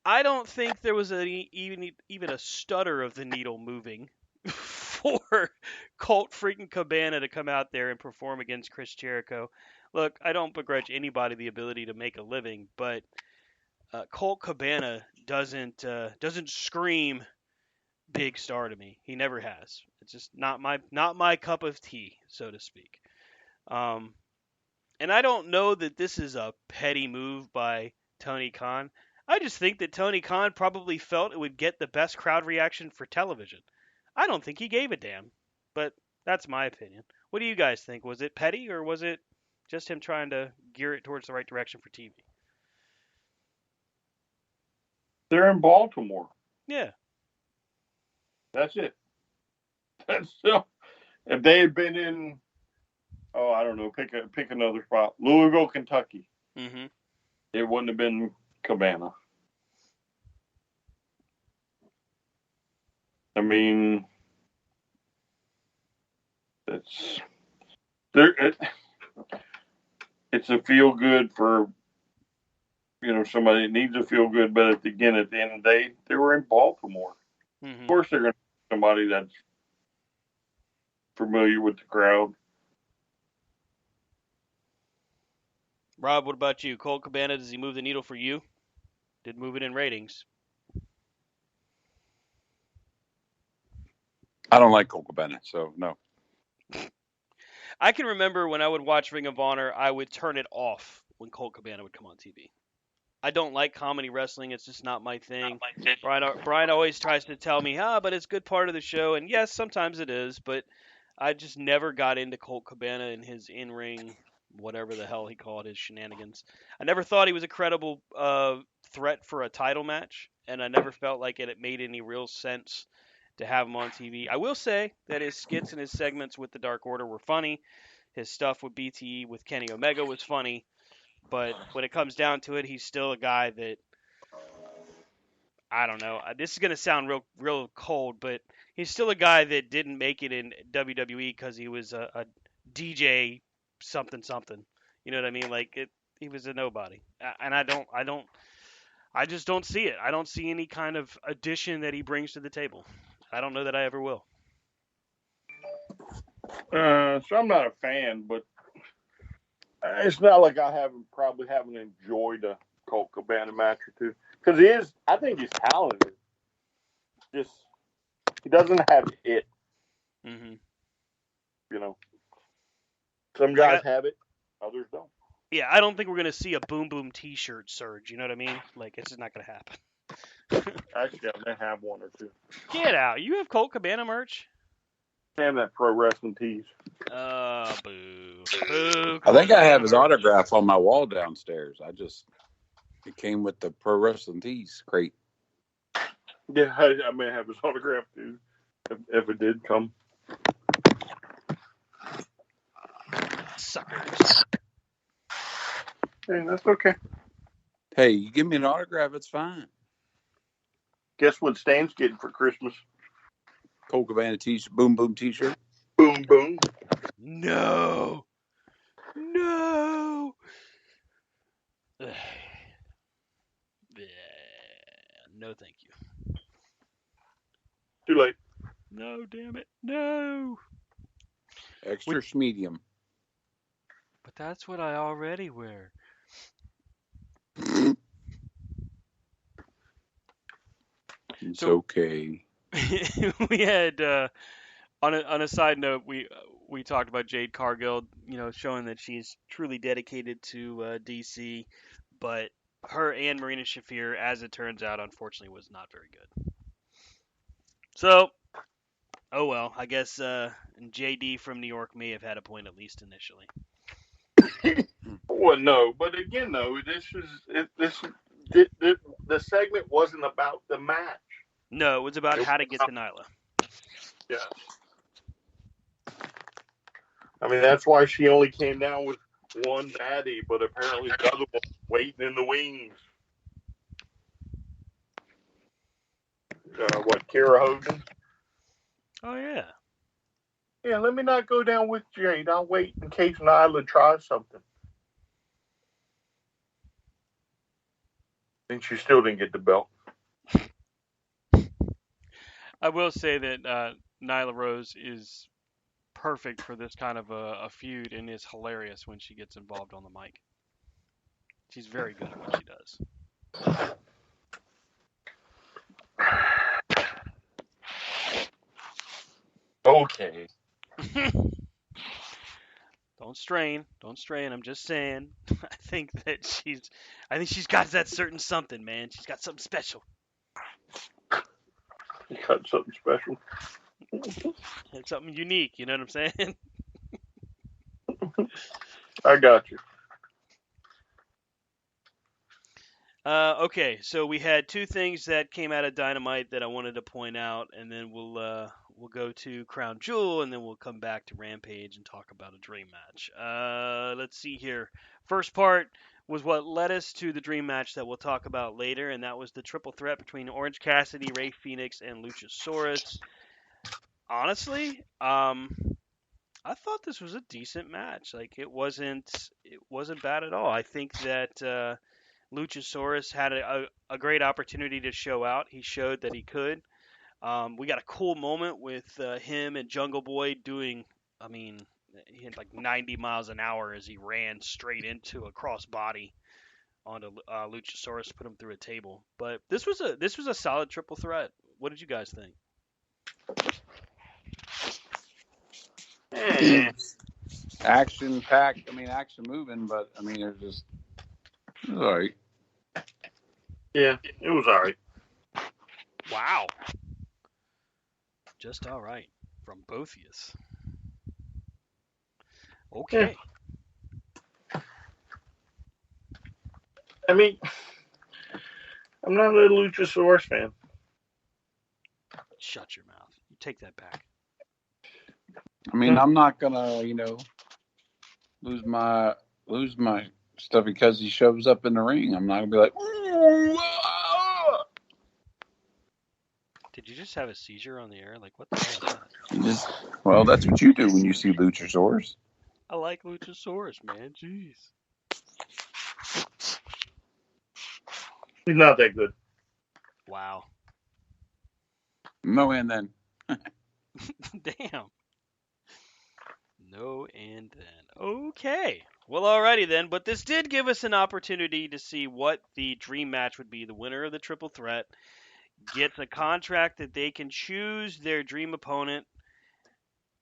I don't think there was even a stutter of the needle moving for Colt freaking Cabana to come out there and perform against Chris Jericho. Look, I don't begrudge anybody the ability to make a living, but Colt Cabana doesn't scream big star to me. He never has. It's just not my cup of tea, so to speak. And I don't know that this is a petty move by Tony Khan. I just think that Tony Khan probably felt it would get the best crowd reaction for television. I don't think he gave a damn, but that's my opinion. What do you guys think? Was it petty, or was it just him trying to gear it towards the right direction for TV? They're in Baltimore. Yeah. That's it. That's still. If they had been in, I don't know, pick another spot, Louisville, Kentucky, it wouldn't have been Cabana. I mean, it's a feel good for somebody that needs a feel good, but at the end of the day, they were in Baltimore. Of course, they're going to somebody that's familiar with the crowd. Rob, what about you? Colt Cabana, does he move the needle for you? Did move it in ratings? I don't like Colt Cabana, so no. I can remember when I would watch Ring of Honor, I would turn it off when Colt Cabana would come on TV. I don't like comedy wrestling. It's just not my thing. Brian always tries to tell me, but it's a good part of the show. And yes, sometimes it is, but I just never got into Colt Cabana and his in-ring, whatever the hell he called his shenanigans. I never thought he was a credible threat for a title match, and I never felt like it made any real sense to have him on TV. I will say that his skits and his segments with the Dark Order were funny. His stuff with BTE with Kenny Omega was funny. But when it comes down to it, he's still a guy that, I don't know. This is going to sound real cold, but he's still a guy that didn't make it in WWE because he was a DJ something. You know what I mean? Like he was a nobody. And I just don't see it. I don't see any kind of addition that he brings to the table. I don't know that I ever will. So I'm not a fan, but it's not like I probably haven't enjoyed a Colt Cabana match or two, because I think he's talented. Just he doesn't have it. Some guys have it, others don't. Yeah, I don't think we're gonna see a Boom Boom T-shirt surge. You know what I mean? Like it's just not gonna happen. Actually, I may have one or two. Get out! You have Colt Cabana merch? And that pro wrestling tees. Boo. I think I have his autograph on my wall downstairs. It came with the pro wrestling tees crate. Yeah, I may have his autograph too, if it did come. Suckers. Hey, that's okay. Hey, you give me an autograph, it's fine. Guess what Stan's getting for Christmas? Colt Cabana t-shirt, Boom Boom t-shirt. Boom Boom. No. No, thank you. Too late. No, damn it. No. Extra medium. But that's what I already wear. It's okay. We had On a side note, we talked about Jade Cargill, showing that she's truly dedicated to DC, but her and Marina Shafir, as it turns out, unfortunately, was not very good. So, oh well, I guess JD from New York may have had a point at least initially. Well, no, but again, though, the segment wasn't about the match. No, it was about how to get to Nyla. Yeah. I mean, that's why she only came down with one baddie, but apparently the other one was waiting in the wings. Kira Hogan? Oh, yeah. Yeah, let me not go down with Jade. I'll wait in case Nyla tries something. And she still didn't get the belt. I will say that Nyla Rose is perfect for this kind of a feud and is hilarious when she gets involved on the mic. She's very good at what she does. Okay. Don't strain. I'm just saying. I think she's got that certain something, man. She's got something special. Got something special. It's something unique. You know what I'm saying? I got you. Okay, so we had two things that came out of Dynamite that I wanted to point out, and then we'll go to Crown Jewel, and then we'll come back to Rampage and talk about a dream match. Let's see here. First part was what led us to the dream match that we'll talk about later, and that was the triple threat between Orange Cassidy, Rey Fenix, and Luchasaurus. Honestly, I thought this was a decent match. Like it wasn't bad at all. I think that Luchasaurus had a great opportunity to show out. He showed that he could. We got a cool moment with him and Jungle Boy doing, he had like 90 miles an hour as he ran straight into a crossbody onto Luchasaurus to put him through a table. But this was a solid triple threat. What did you guys think? Action packed. Action moving, but it was all right. Yeah, it was all right. Wow. Just all right from both of us. Okay. Yeah. I'm not a Luchasaurus fan. Shut your mouth. You take that back. I'm not gonna, lose my stuff because he shows up in the ring. I'm not gonna be like, ooh, Did you just have a seizure on the air? Like, what the hell is that? Well, that's what you do when you see Luchasaurus. I like Luchasaurus, man. Jeez. He's not that good. Wow. No, and then. Damn. No, and then. Okay. Well, alrighty then. But this did give us an opportunity to see what the dream match would be. The winner of the triple threat gets a contract that they can choose their dream opponent.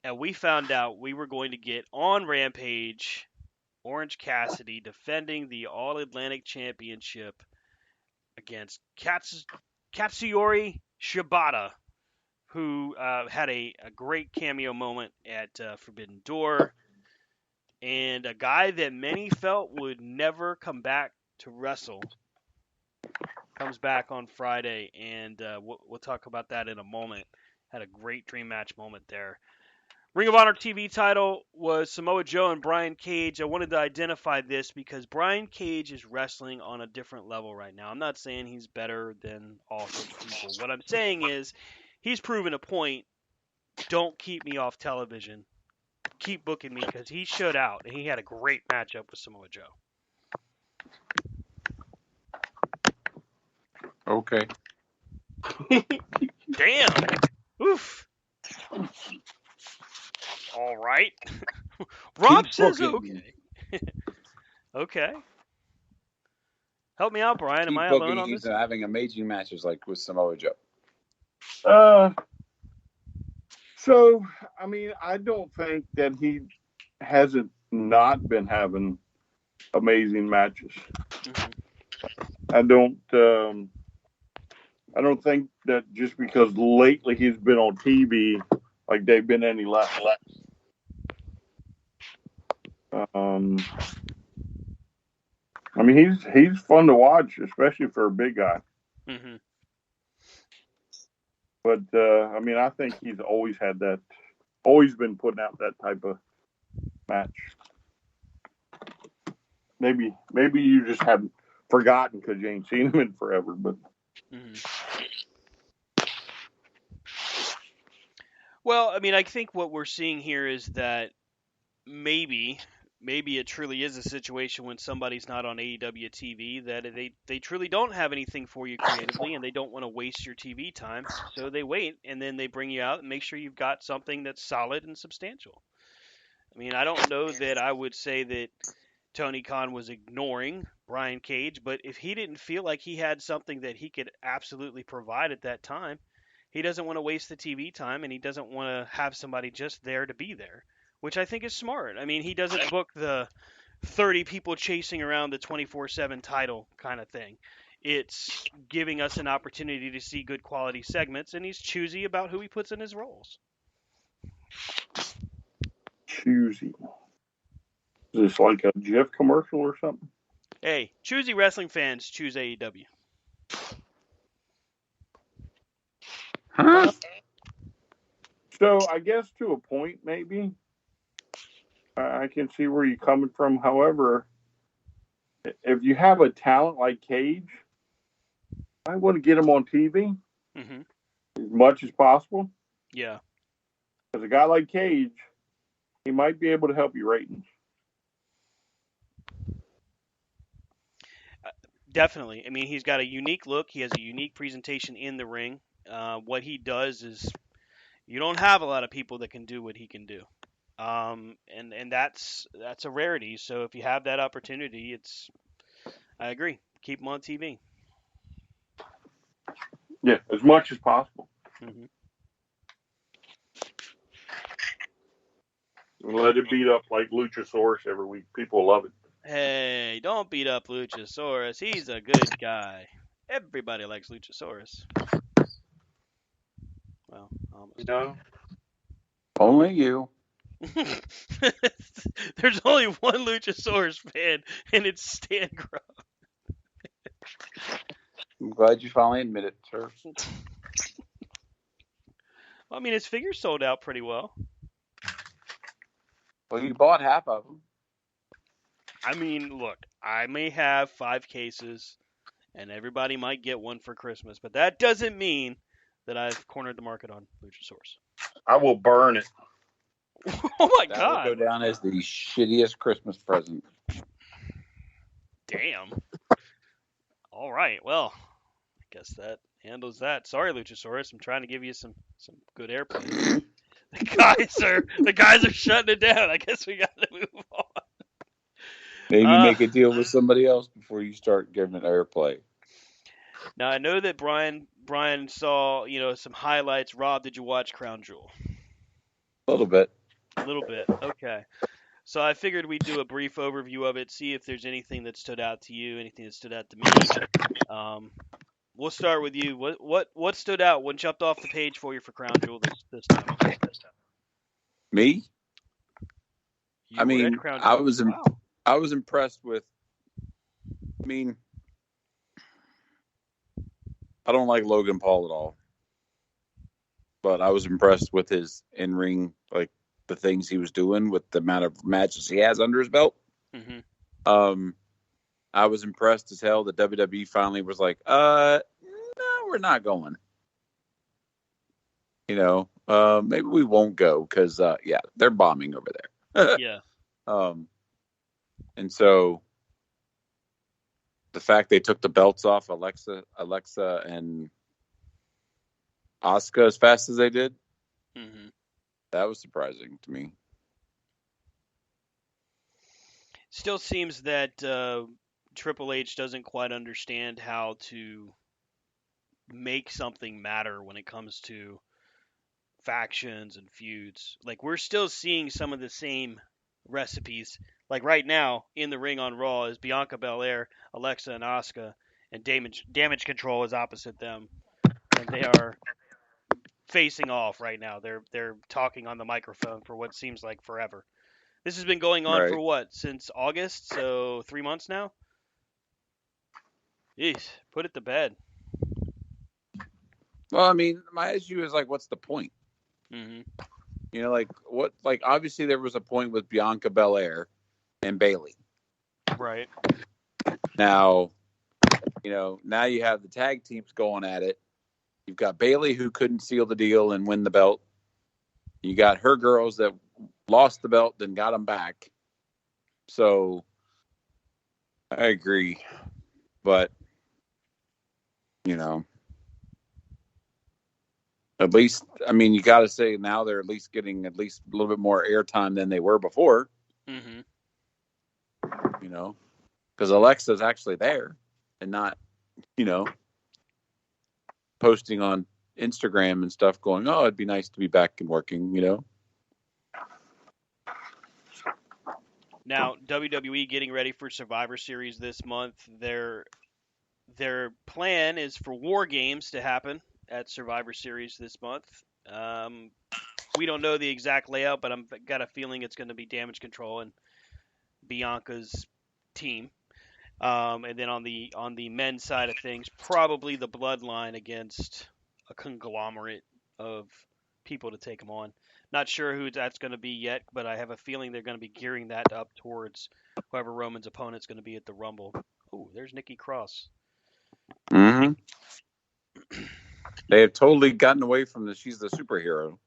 And we found out we were going to get on Rampage Orange Cassidy defending the All Atlantic Championship against Katsuyori Shibata, who had a great cameo moment at Forbidden Door, and a guy that many felt would never come back to wrestle comes back on Friday, and we'll talk about that in a moment. Had a great dream match moment there. Ring of Honor TV title was Samoa Joe and Brian Cage. I wanted to identify this because Brian Cage is wrestling on a different level right now. I'm not saying he's better than all his people. What I'm saying is he's proven a point. Don't keep me off television. Keep booking me because he showed out and he had a great matchup with Samoa Joe. Okay. Damn. Oof. All right. Rob says okay. Okay. Help me out, Brian. Am I alone on this? Having amazing matches like with Samoa Joe. So, I mean, I don't think that he hasn't not been having amazing matches. Mm-hmm. I don't think that just because lately he's been on TV, like they've been any less. I mean, he's fun to watch, especially for a big guy. Mm-hmm. But I mean, I think he's always been putting out that type of match. Maybe you just haven't forgotten because you ain't seen him in forever. But Mm-hmm. Well, I mean, I think what we're seeing here is that maybe it truly is a situation when somebody's not on AEW TV that they truly don't have anything for you creatively and they don't want to waste your TV time, so they wait and then they bring you out and make sure you've got something that's solid and substantial. I mean, I don't know that I would say that Tony Khan was ignoring Brian Cage, but if he didn't feel like he had something that he could absolutely provide at that time, he doesn't want to waste the TV time and he doesn't want to have somebody just there to be there, which I think is smart. I mean, he doesn't book the 30 people chasing around the 24/7 title kind of thing. It's giving us an opportunity to see good quality segments, and he's choosy about who he puts in his roles. choosy. Is this like a Jif commercial or something? Hey, choosy wrestling fans choose AEW. Huh? So I guess to a point, maybe I can see where you're coming from. However, if you have a talent like Cage, I want to get him on TV Mm-hmm. as much as possible. Yeah. Because a guy like Cage, he might be able to help you ratings. Definitely. I mean, he's got a unique look. He has a unique presentation in the ring. What he does is you don't have a lot of people that can do what he can do, and that's a rarity. So if you have that opportunity, I agree. Keep him on TV. Yeah, as much as possible. Mm-hmm. And let it beat up like Luchasaurus every week. People love it. Hey, don't beat up Luchasaurus. He's a good guy. Everybody likes Luchasaurus. Well, almost. No. Only you. There's only one Luchasaurus fan, and it's Stan Grub. I'm glad you finally admit it, sir. I mean, his figure sold out pretty well. Well, you bought half of them. I mean, look, I may have 5 cases, and everybody might get one for Christmas, but that doesn't mean that I've cornered the market on Luchasaurus. I will burn it. Oh my That God! will go down as the shittiest Christmas present. Damn. All right. Well, I guess that handles that. Sorry, Luchasaurus. I'm trying to give you some good airplay. The guys are shutting it down. I guess we got to move on. Maybe make a deal with somebody else before you start giving it airplay. Now I know that Brian saw some highlights. Rob, did you watch Crown Jewel? A little bit. A little bit. Okay. So I figured we'd do a brief overview of it, see if there's anything that stood out to you, anything that stood out to me. We'll start with you. What stood out? What jumped off the page for you for Crown Jewel this time? Me? You were at Crown Jewel. I was impressed with. I mean, I don't like Logan Paul at all, but I was impressed with his in-ring, like the things he was doing with the amount of matches he has under his belt. Mm-hmm. I was impressed as hell that WWE finally was like, no, we're not going. Maybe we won't go because, they're bombing over there. Yeah. And so the fact they took the belts off Alexa and Asuka as fast as they did, Mm-hmm. that was surprising to me. Still seems that Triple H doesn't quite understand how to make something matter when it comes to factions and feuds. Like, we're still seeing some of the same recipes. Like right now in the ring on Raw is Bianca Belair, Alexa, and Asuka, and Damage Control is opposite them, and they are facing off right now. They're talking on the microphone for what seems like forever. This has been going on for Right. what, since August? So 3 months now. Jeez, put it to bed. Well, I mean, my issue is like, what's the point? Mm-hmm. You know, like what? Like obviously there was a point with Bianca Belair and Bayley. Right. Now, you know, now you have the tag teams going at it. You've got Bayley who couldn't seal the deal and win the belt. You got her girls that lost the belt, then got them back. So I agree, but you know, at least I mean, you got to say now they're at least getting at least a little bit more airtime than they were before. Mm-hmm. You know, because Alexa's actually there and not, you know, posting on Instagram and stuff going, oh, it'd be nice to be back and working, you know. Now, WWE getting ready for Survivor Series this month. Their plan is for War Games to happen at Survivor Series this month. We don't know the exact layout, but I've got a feeling it's going to be Damage Control and Bianca's team. And then on the men's side of things, probably the Bloodline against a conglomerate of people to take them on. Not sure who that's going to be yet, but I have a feeling they're going to be gearing that up towards whoever Roman's opponent's going to be at the Rumble. Oh, there's Nikki Cross. Mm-hmm. They have totally gotten away from the she's the superhero.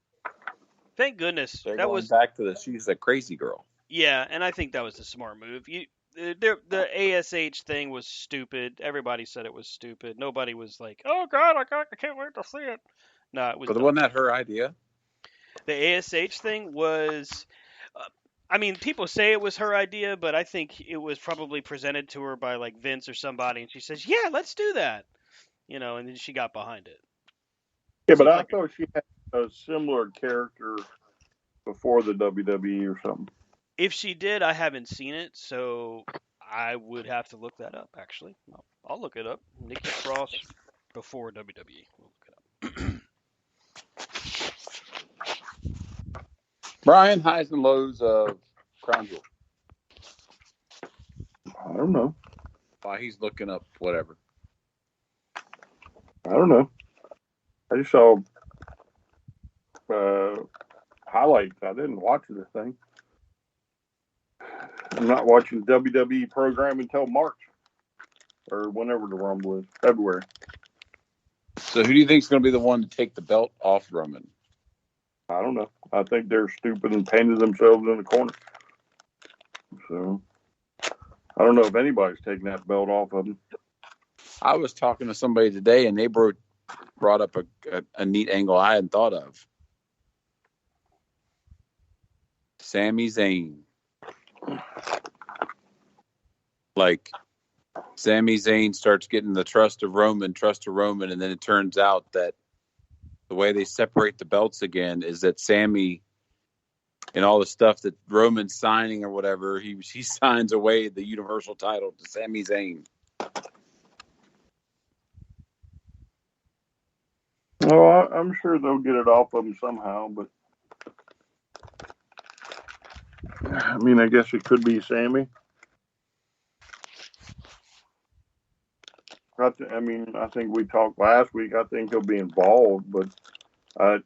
Thank goodness. They're That going was back to the she's a crazy girl. Yeah, and I think that was the smart move. The ASH thing was stupid. Everybody said it was stupid. Nobody was like, "Oh God, I can't wait to see it." No, it was But dumb. wasn't that her idea? The ASH thing was, I mean, people say it was her idea, but I think it was probably presented to her by like Vince or somebody, and she says, "Yeah, let's do that," and then she got behind it. Yeah, but Seems I like thought she had a similar character before the WWE or something. if she did, I haven't seen it, so I would have to look that up. Actually, I'll look it up. Nikki Cross before WWE. We'll look it up. Brian, highs and lows of Crown Jewel. I don't know. Why he's looking up whatever. I don't know. I just saw highlights. I didn't watch the thing. I'm not watching the WWE program until March or whenever the Rumble is, February. So who do you think is going to be the one to take the belt off Roman? I don't know. I think they're stupid and painted themselves in the corner. So I don't know if anybody's taking that belt off of them. I was talking to somebody today, and they brought up a neat angle I hadn't thought of. Sami Zayn. Like, Sami Zayn starts getting the trust of Roman, and then it turns out that the way they separate the belts again is that Sami and all the stuff that Roman's signing or whatever, he signs away the Universal title to Sami Zayn. Well, I'm sure they'll get it off of them somehow, but I mean, I guess it could be Sammy. I mean, I think we talked last week. I think he'll be involved, but God,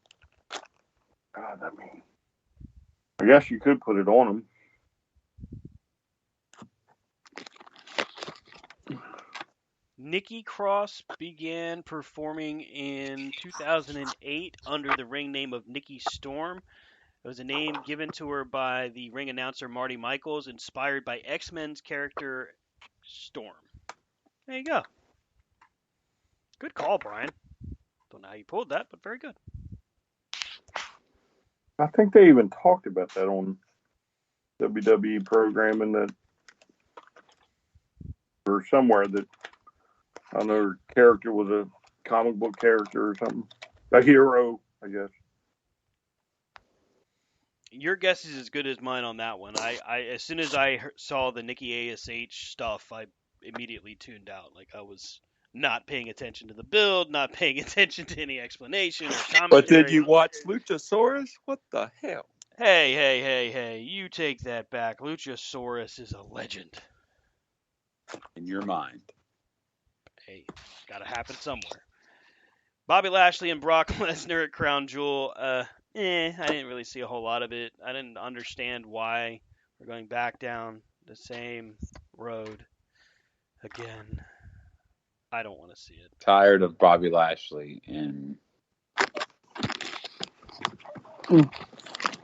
I mean, I guess you could put it on him. Nikki Cross began performing in 2008 under the ring name of Nikki Storm. It was a name given to her by the ring announcer Marty Michaels, inspired by X-Men's character Storm. There you go. Good call, Brian. Don't know how you pulled that, but very good. I think they even talked about that on WWE programming that, or somewhere, that I don't know, her character was a comic book character or something, a hero, I guess. Your guess is as good as mine on that one. I as soon as I saw the Nikki ASH stuff, I immediately tuned out. Like I was not paying attention to the build, not paying attention to any explanation or commentary. But did you watch Luchasaurus? What the hell? Hey! You take that back. Luchasaurus is a legend. In your mind. Hey, gotta happen somewhere. Bobby Lashley and Brock Lesnar at Crown Jewel. I didn't really see a whole lot of it. I didn't understand why we're going back down the same road again. I don't want to see it. Tired of Bobby Lashley and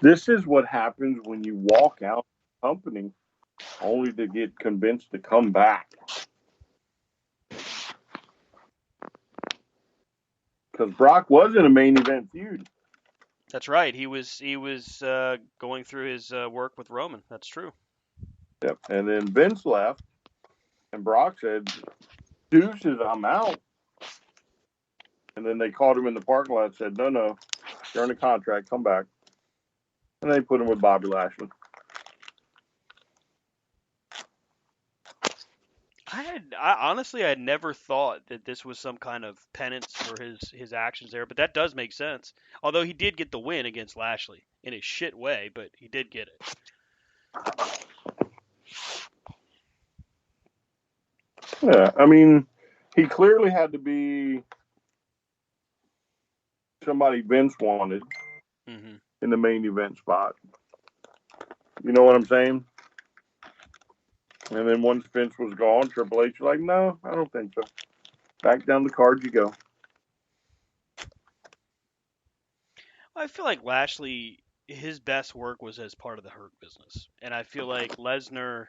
This is what happens when you walk out of the company only to get convinced to come back. Because Brock was in a main event feud. That's right. He was going through his work with Roman. That's true. Yep. And then Vince left, and Brock said, "Deuces, I'm out." And then they called him in the parking lot and said, "No, you're on a contract. Come back." And they put him with Bobby Lashley. I honestly had never thought that this was some kind of penance for his actions there, but that does make sense. Although he did get the win against Lashley in a shit way, but he did get it. Yeah, I mean, he clearly had to be somebody Vince wanted in the main event spot. You know what I'm saying? And then once Vince was gone, Triple H was like, "No, I don't think so. Back down the card you go." I feel like Lashley, his best work was as part of the Hurt Business, and I feel like Lesnar,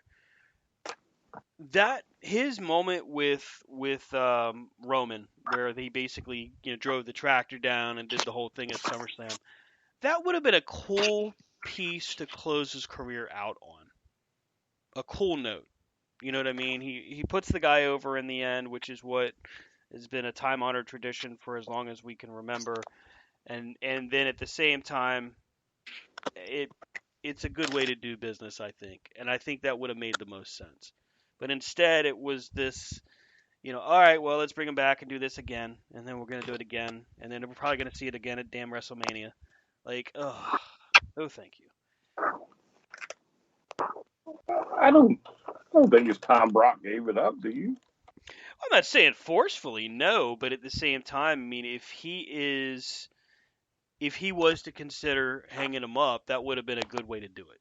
that his moment with Roman, where he basically drove the tractor down and did the whole thing at SummerSlam, that would have been a cool piece to close his career out on. A cool note. You know what I mean? He puts the guy over in the end, which is what has been a time-honored tradition for as long as we can remember. And then at the same time, it's a good way to do business, I think. And I think that would have made the most sense. But instead, it was this, all right, well, let's bring him back and do this again, and then we're going to do it again, and then we're probably going to see it again at damn WrestleMania. Like, oh, thank you. I don't think it's time Brock gave it up, do you? I'm not saying forcefully, no, but at the same time, I mean, if he was to consider hanging him up, that would have been a good way to do it.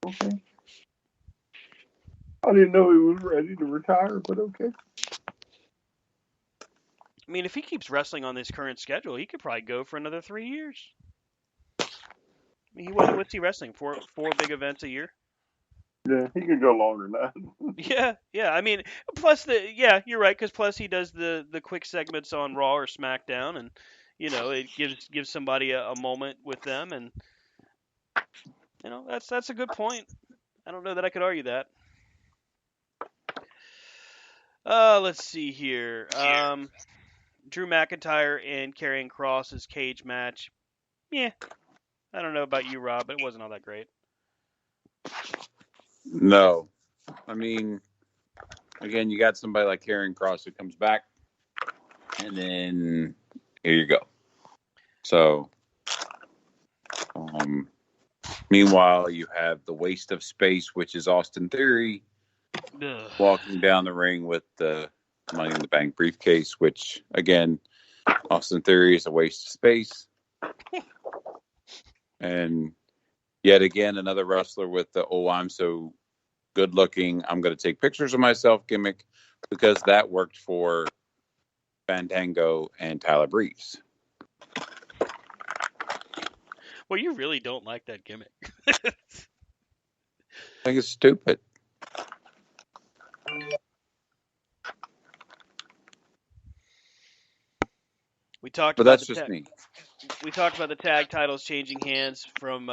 Okay. I didn't know he was ready to retire, but okay. I mean, if he keeps wrestling on this current schedule, he could probably go for another 3 years. I mean, what's he wrestling? Four big events a year? Yeah, he could go longer than that. Yeah. I mean, plus you're right, because plus he does the quick segments on Raw or SmackDown, and it gives somebody a moment with them, and that's a good point. I don't know that I could argue that. Let's see here. Drew McIntyre and Karrion Kross's cage match. Yeah. I don't know about you, Rob, but it wasn't all that great. No. I mean, again, you got somebody like Karrion Kross who comes back, and then here you go. So, meanwhile, you have the waste of space, which is Austin Theory, walking down the ring with the Money in the Bank briefcase, which, again, Austin Theory is a waste of space. And yet again, another wrestler with the, I'm so good looking, I'm going to take pictures of myself gimmick, because that worked for Fandango and Tyler Breeze. Well, you really don't like that gimmick. I think it's stupid. We talked about the tag titles changing hands from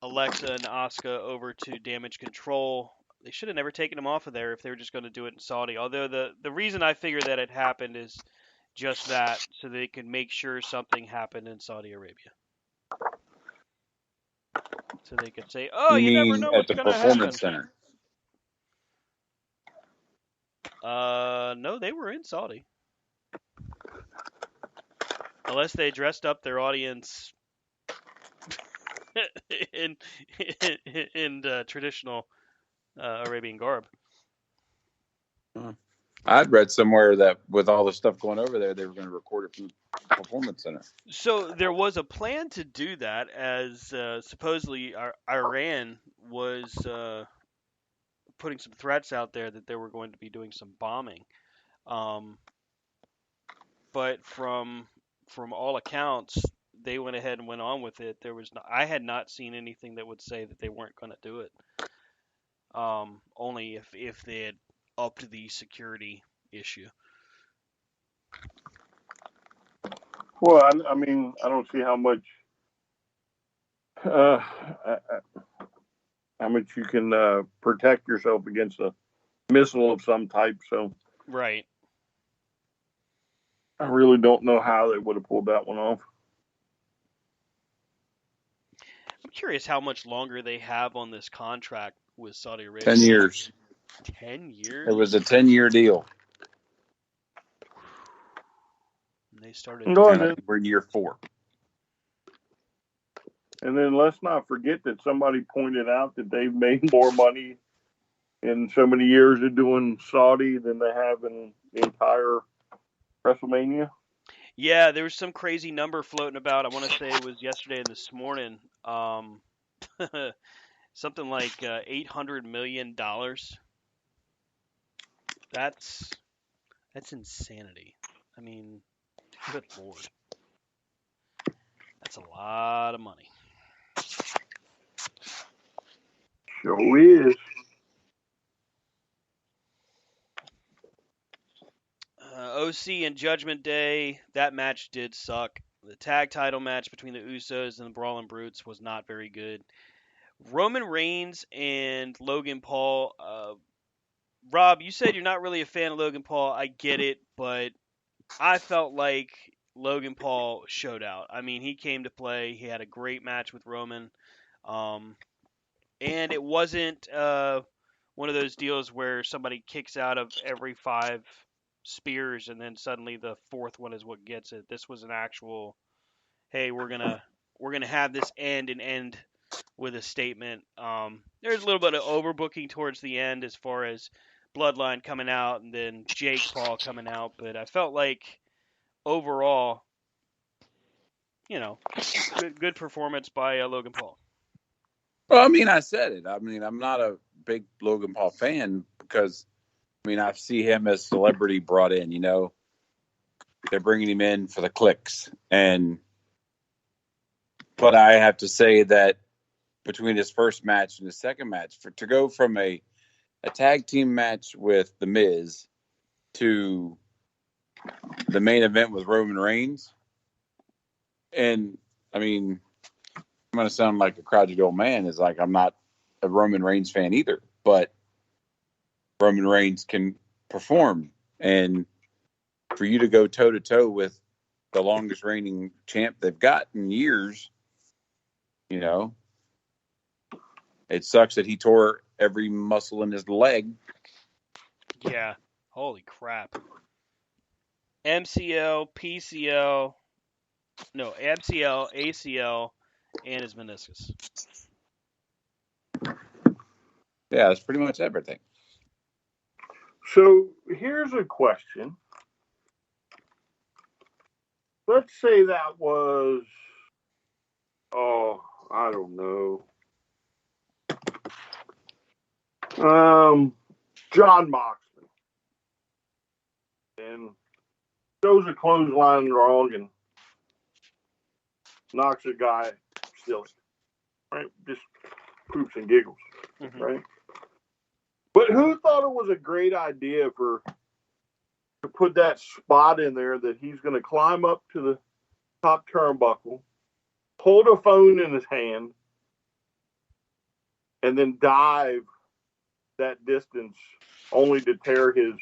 Alexa and Asuka over to Damage Control. They should have never taken them off of there if they were just going to do it in Saudi. Although the reason I figure that it happened is just that so they could make sure something happened in Saudi Arabia. So they could say, oh, you never know at what's the going to happen. Performance Center? No, they were in Saudi. Unless they dressed up their audience in traditional Arabian garb. I'd read somewhere that with all the stuff going over there, they were going to record it from the Performance Center. So there was a plan to do that, as supposedly Iran was putting some threats out there that they were going to be doing some bombing. But from all accounts, they went ahead and went on with it. I had not seen anything that would say that they weren't going to do it. Only if they had upped the security issue. Well, I mean, I don't see how much you can protect yourself against a missile of some type. So, right. I really don't know how they would have pulled that one off. I'm curious how much longer they have on this contract with Saudi Arabia. 10 years. 10 years? It was a 10-year deal. And they started. We're in year 4. And then let's not forget that somebody pointed out that they've made more money in so many years of doing Saudi than they have in the entire WrestleMania. Yeah, there was some crazy number floating about. I want to say it was yesterday and this morning. Something like $800 million. That's insanity. I mean, good Lord. That's a lot of money. Sure is. OC and Judgment Day, that match did suck. The tag title match between the Usos and the Brawling Brutes was not very good. Roman Reigns and Logan Paul. Rob, you said you're not really a fan of Logan Paul. I get it, but I felt like Logan Paul showed out. I mean, he came to play. He had a great match with Roman. And it wasn't one of those deals where somebody kicks out of every 5 spears and then suddenly the 4th one is what gets it. This was an actual, hey, we're gonna have this end with a statement. There's a little bit of overbooking towards the end as far as Bloodline coming out and then Jake Paul coming out, but I felt like overall, good performance by Logan Paul. Well, I mean, I said it. I mean, I'm not a big Logan Paul fan because, I mean, I see him as celebrity brought in, They're bringing him in for the clicks. But I have to say that between his first match and his second match, to go from a tag team match with The Miz to the main event with Roman Reigns, and, I mean, I'm going to sound like a crotchety old man, is like I'm not a Roman Reigns fan either, but Roman Reigns can perform. And for you to go toe-to-toe with the longest reigning champ they've got in years, it sucks that he tore every muscle in his leg. Yeah. Holy crap. MCL, ACL, and his meniscus. Yeah, that's pretty much everything. So here's a question. Let's say that was, I don't know, John Moxley, and throws a clothesline wrong and knocks a guy silly, right? Just poops and giggles, right? But who thought it was a great idea to put that spot in there that he's going to climb up to the top turnbuckle, hold a phone in his hand, and then dive that distance only to tear his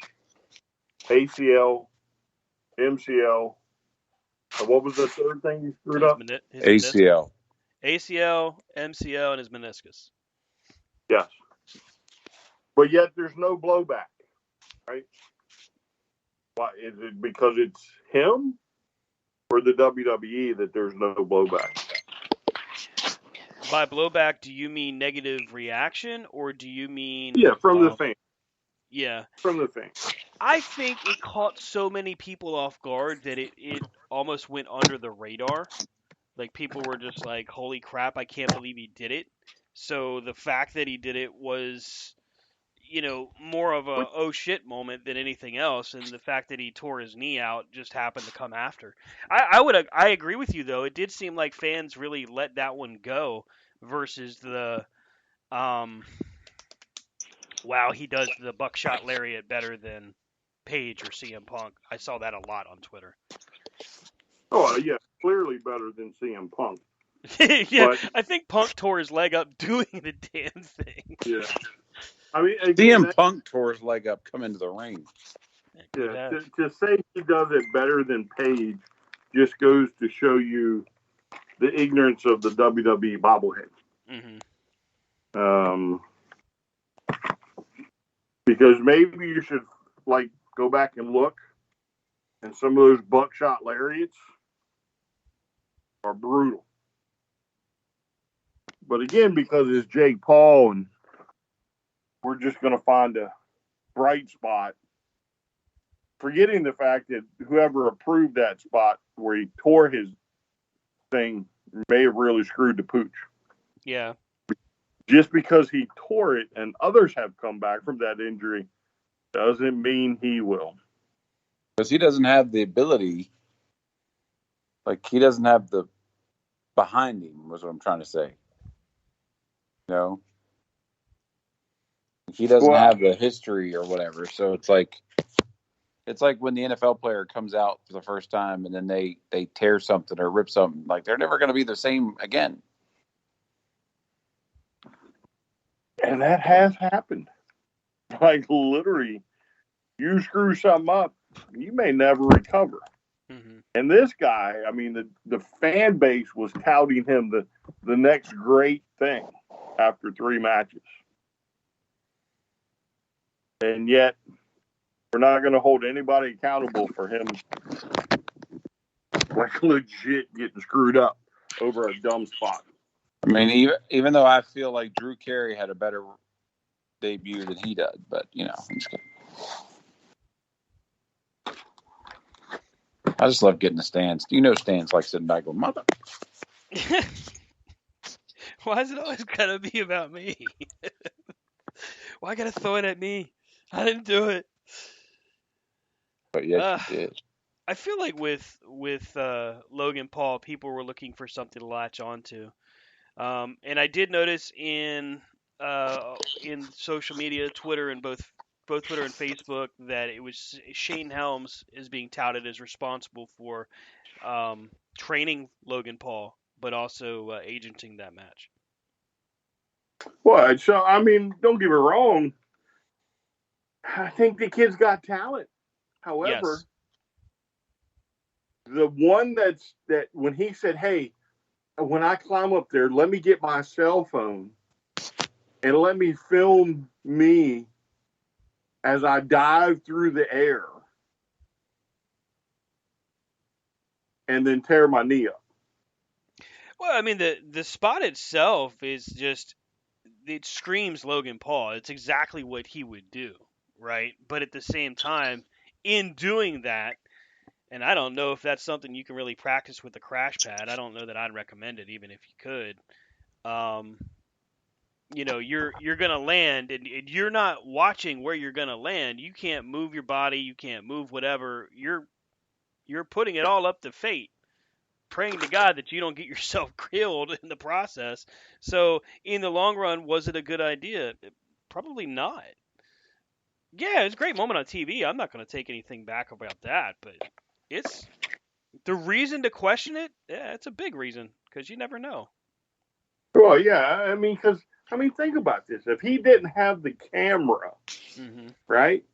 ACL MCL. What was the third thing you screwed up? His ACL. ACL, MCL, and his meniscus. Yes. But yet there's no blowback, right? Why is it because it's him or the WWE that there's no blowback? By blowback, do you mean negative reaction or do you mean from the fans? Yeah. From the fans. I think it caught so many people off guard that it almost went under the radar. Like people were just like, "Holy crap, I can't believe he did it." So the fact that he did it was more of a oh shit moment than anything else, and the fact that he tore his knee out just happened to come after. I agree with you though. It did seem like fans really let that one go versus the wow, he does the buckshot lariat better than Page or CM Punk. I saw that a lot on Twitter. Oh yeah, clearly better than CM Punk. Yeah, but I think Punk tore his leg up doing the damn thing. Yeah. I mean, CM Punk tore his leg up coming to the ring. Yeah, to say he does it better than Page just goes to show you the ignorance of the WWE bobblehead. Mm-hmm. Because maybe you should go back and look, and some of those buckshot lariats are brutal. But again, because it's Jake Paul, and we're just going to find a bright spot, forgetting the fact that whoever approved that spot where he tore his thing may have really screwed the pooch. Yeah. Just because he tore it and others have come back from that injury doesn't mean he will. Because he doesn't have the ability. He doesn't have the behind him, was what I'm trying to say. No. He doesn't have the history or whatever. So it's like when the NFL player comes out for the first time and then they tear something or rip something. They're never going to be the same again. And that has happened. Literally, you screw something up, you may never recover. Mm-hmm. And this guy, I mean, the fan base was touting him the next great thing after 3 matches. And yet, we're not going to hold anybody accountable for him legit getting screwed up over a dumb spot. I mean, even though I feel like Drew Carey had a better debut than he did, but, I'm just kidding. I just love getting the stands. Stands like sitting back with mother. Why is it always gotta be about me? Why gotta throw it at me? I didn't do it. But yes, you did. I feel like with Logan Paul, people were looking for something to latch onto, and I did notice in social media, Twitter, and both Twitter and Facebook, that it was Shane Helms is being touted as responsible for training Logan Paul, but also agenting that match. Well, so I mean, don't get me wrong. I think the kid's got talent. However, the one that when he said, "Hey, when I climb up there, let me get my cell phone and let me film me as I dive through the air and then tear my knee up." Well, I mean, the spot itself is just, it screams Logan Paul. It's exactly what he would do, right? But at the same time, in doing that, and I don't know if that's something you can really practice with a crash pad. I don't know that I'd recommend it, even if you could. You're gonna land, and you're not watching where you're gonna land. You can't move your body. You can't move whatever. You're putting it all up to fate, praying to God that you don't get yourself killed in the process. So in the long run, was it a good idea? Probably not. Yeah, it's a great moment on TV. I'm not going to take anything back about that, but it's the reason to question it. Yeah, it's a big reason, because you never know. Well, yeah, I mean, think about this. If he didn't have the camera, right?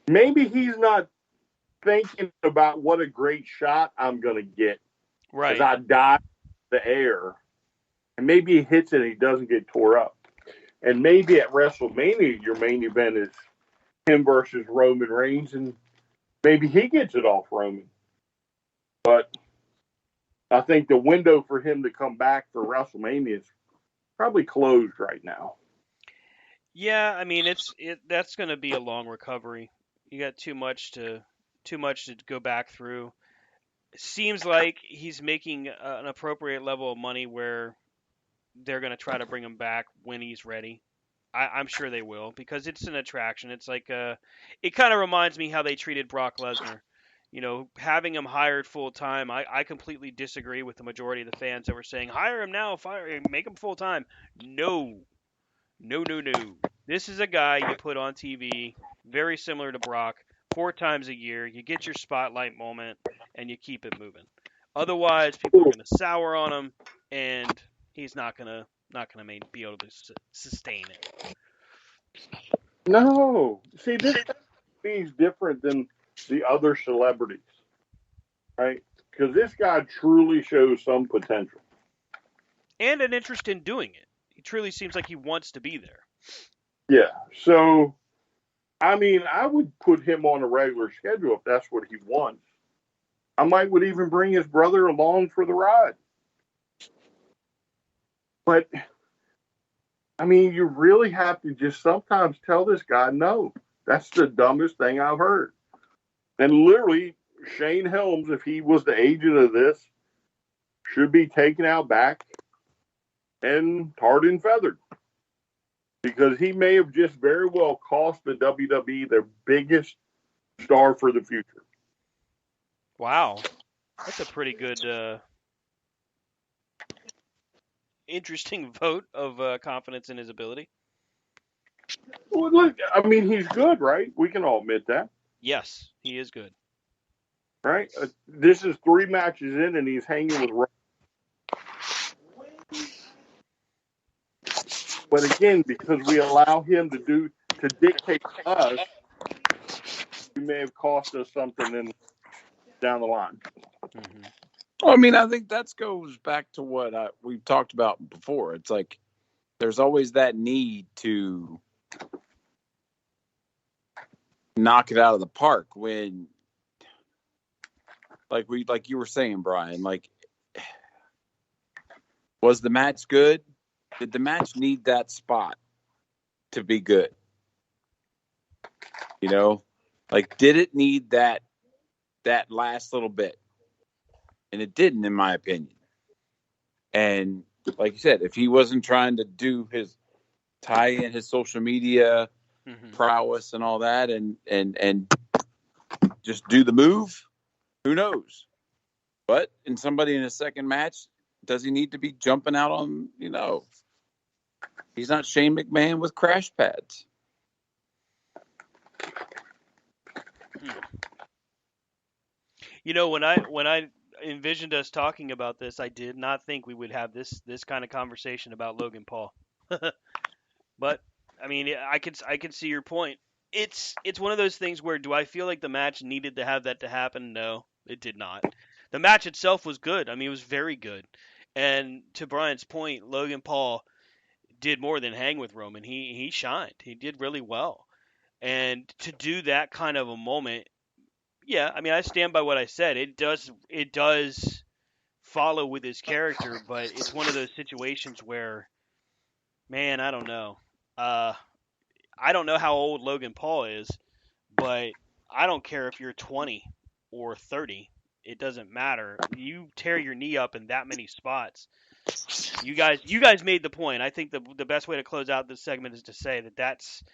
Maybe he's not thinking about what a great shot I'm going to get. Right. As I dive in the air, and maybe he hits it and he doesn't get tore up. And maybe at WrestleMania, your main event is him versus Roman Reigns, and maybe he gets it off Roman. But I think the window for him to come back for WrestleMania is probably closed right now. Yeah, I mean that's going to be a long recovery. You got too much to go back through. It seems like he's making an appropriate level of money where they're going to try to bring him back when he's ready. I'm sure they will because it's an attraction. It's like it kind of reminds me how they treated Brock Lesnar. You know, having him hired full time, I completely disagree with the majority of the fans that were saying hire him now, fire him, make him full time. No, no, no, no. This is a guy you put on TV, very similar to Brock, 4 times a year. You get your spotlight moment, and you keep it moving. Otherwise, people are going to sour on him, and he's not gonna be able to sustain it. No, see, this is different than the other celebrities, right? Because this guy truly shows some potential and an interest in doing it. He truly seems like he wants to be there. Yeah. So, I mean, I would put him on a regular schedule if that's what he wants. I would even bring his brother along for the ride. But, I mean, you really have to just sometimes tell this guy, no, that's the dumbest thing I've heard. And literally, Shane Helms, if he was the agent of this, should be taken out back and tarred and feathered. Because he may have just very well cost the WWE their biggest star for the future. Wow. That's a pretty good, interesting vote of confidence in his ability. Well, look, I mean, he's good, right? We can all admit that. Yes, he is good. Right? This is 3 matches in, and he's hanging with Roman. But again, because we allow him to dictate to us, he may have cost us something down the line. Mm-hmm. Well, I mean, I think that goes back to what we've talked about before. It's like there's always that need to knock it out of the park when, like you were saying, Brian, like, was the match good? Did the match need that spot to be good? You know, like, did it need that last little bit? And it didn't, in my opinion. And like you said, if he wasn't trying to do his tie in his social media prowess and all that, and just do the move, who knows? But in somebody in a second match, does he need to be jumping out on, he's not Shane McMahon with crash pads. You know, when I envisioned us talking about this, I did not think we would have this kind of conversation about Logan Paul. But I mean, I could see your point. It's one of those things where do I feel like the match needed to have that to happen? No, it did not. The match itself was good. I mean, it was very good. And to Brian's point, Logan Paul did more than hang with Roman. He shined. He did really well. And to do that kind of a moment, yeah, I mean, I stand by what I said. It does follow with his character, but it's one of those situations where, man, I don't know. I don't know how old Logan Paul is, but I don't care if you're 20 or 30. It doesn't matter. You tear your knee up in that many spots. You guys made the point. I think the best way to close out this segment is to say that's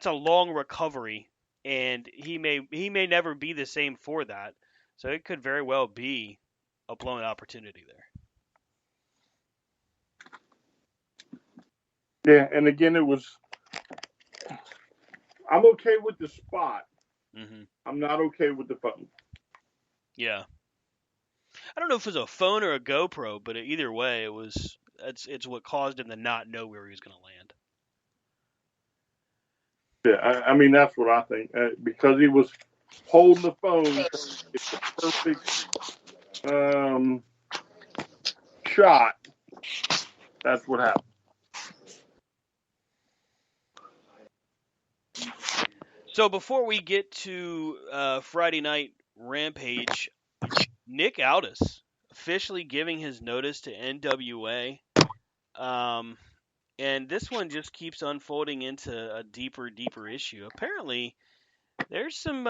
a long recovery, and he may never be the same for that. So it could very well be a blown opportunity there. Yeah, and again, I'm okay with the spot. Mm-hmm. I'm not okay with the phone. Yeah. I don't know if it was a phone or a GoPro, but either way, it's what caused him to not know where he was going to land. Yeah, I mean, that's what I think. Because he was holding the phone. It's the perfect shot. That's what happened. So before we get to Friday Night Rampage, Nick Aldis officially giving his notice to NWA. And this one just keeps unfolding into a deeper issue. Apparently, there's some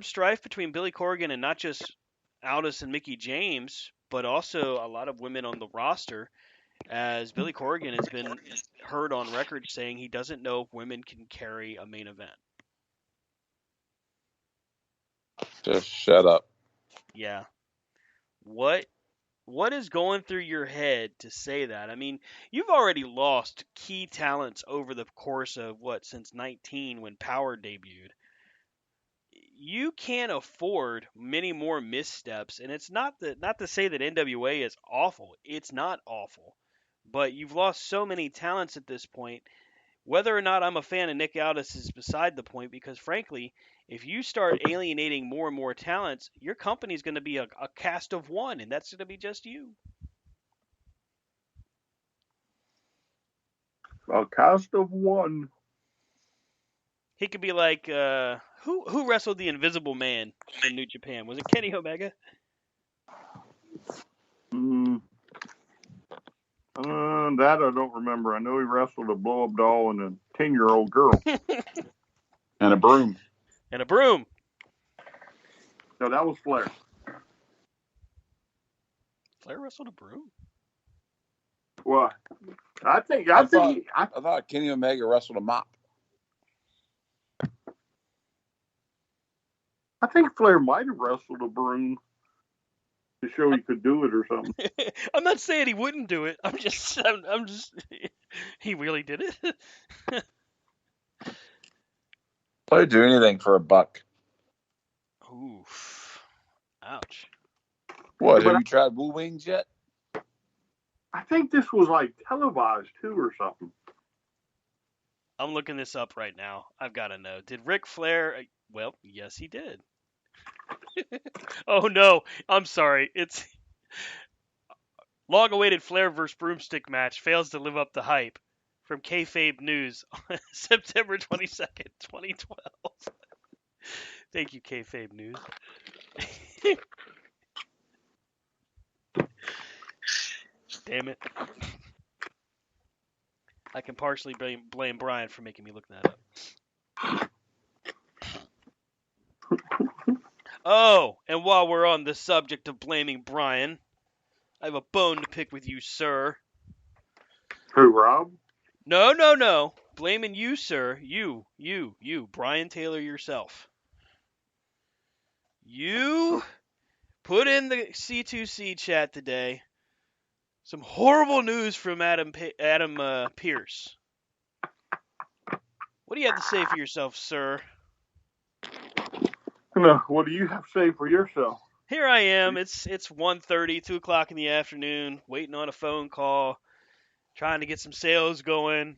strife between Billy Corgan and not just Aldis and Mickey James, but also a lot of women on the roster, as Billy Corgan has been heard on record saying he doesn't know if women can carry a main event. Just shut up. Yeah. What is going through your head to say that? I mean, you've already lost key talents over the course of since 19 when Power debuted. You can't afford many more missteps, and it's not to say that NWA is awful. It's not awful. But you've lost so many talents at this point. Whether or not I'm a fan of Nick Aldis is beside the point, because frankly, if you start alienating more and more talents, your company's going to be a cast of one, and that's going to be just you. A cast of one. He could be like, who wrestled the Invisible Man in New Japan? Was it Kenny Omega? That I don't remember. I know he wrestled a blow-up doll and a 10-year-old girl. And a broom. And a broom. No, that was Flair. Flair wrestled a broom? Well, I thought Kenny Omega wrestled a mop. I think Flair might have wrestled a broom to show he could do it or something. I'm not saying he wouldn't do it. I'm just he really did it. Flair do anything for $1. Oof. Ouch. What, have you tried Woo Wings yet? I think this was like televised too or something. I'm looking this up right now. I've got to know. Did Ric Flair... Well, yes, he did. Oh, no. I'm sorry. It's... Long-awaited Flair vs. Broomstick match fails to live up to hype. From Kayfabe News on September 22nd, 2012. Thank you, Kayfabe News. Damn it. I can partially blame Brian for making me look that up. Oh, and while we're on the subject of blaming Brian, I have a bone to pick with you, sir. Who, Rob? No. Blaming you, sir. You. Brian Taylor yourself. You put in the C2C chat today some horrible news from Adam Pierce. What do you have to say for yourself, sir? No, what do you have to say for yourself? Here I am. It's 1:30, 2 o'clock in the afternoon, waiting on a phone call, trying to get some sales going. And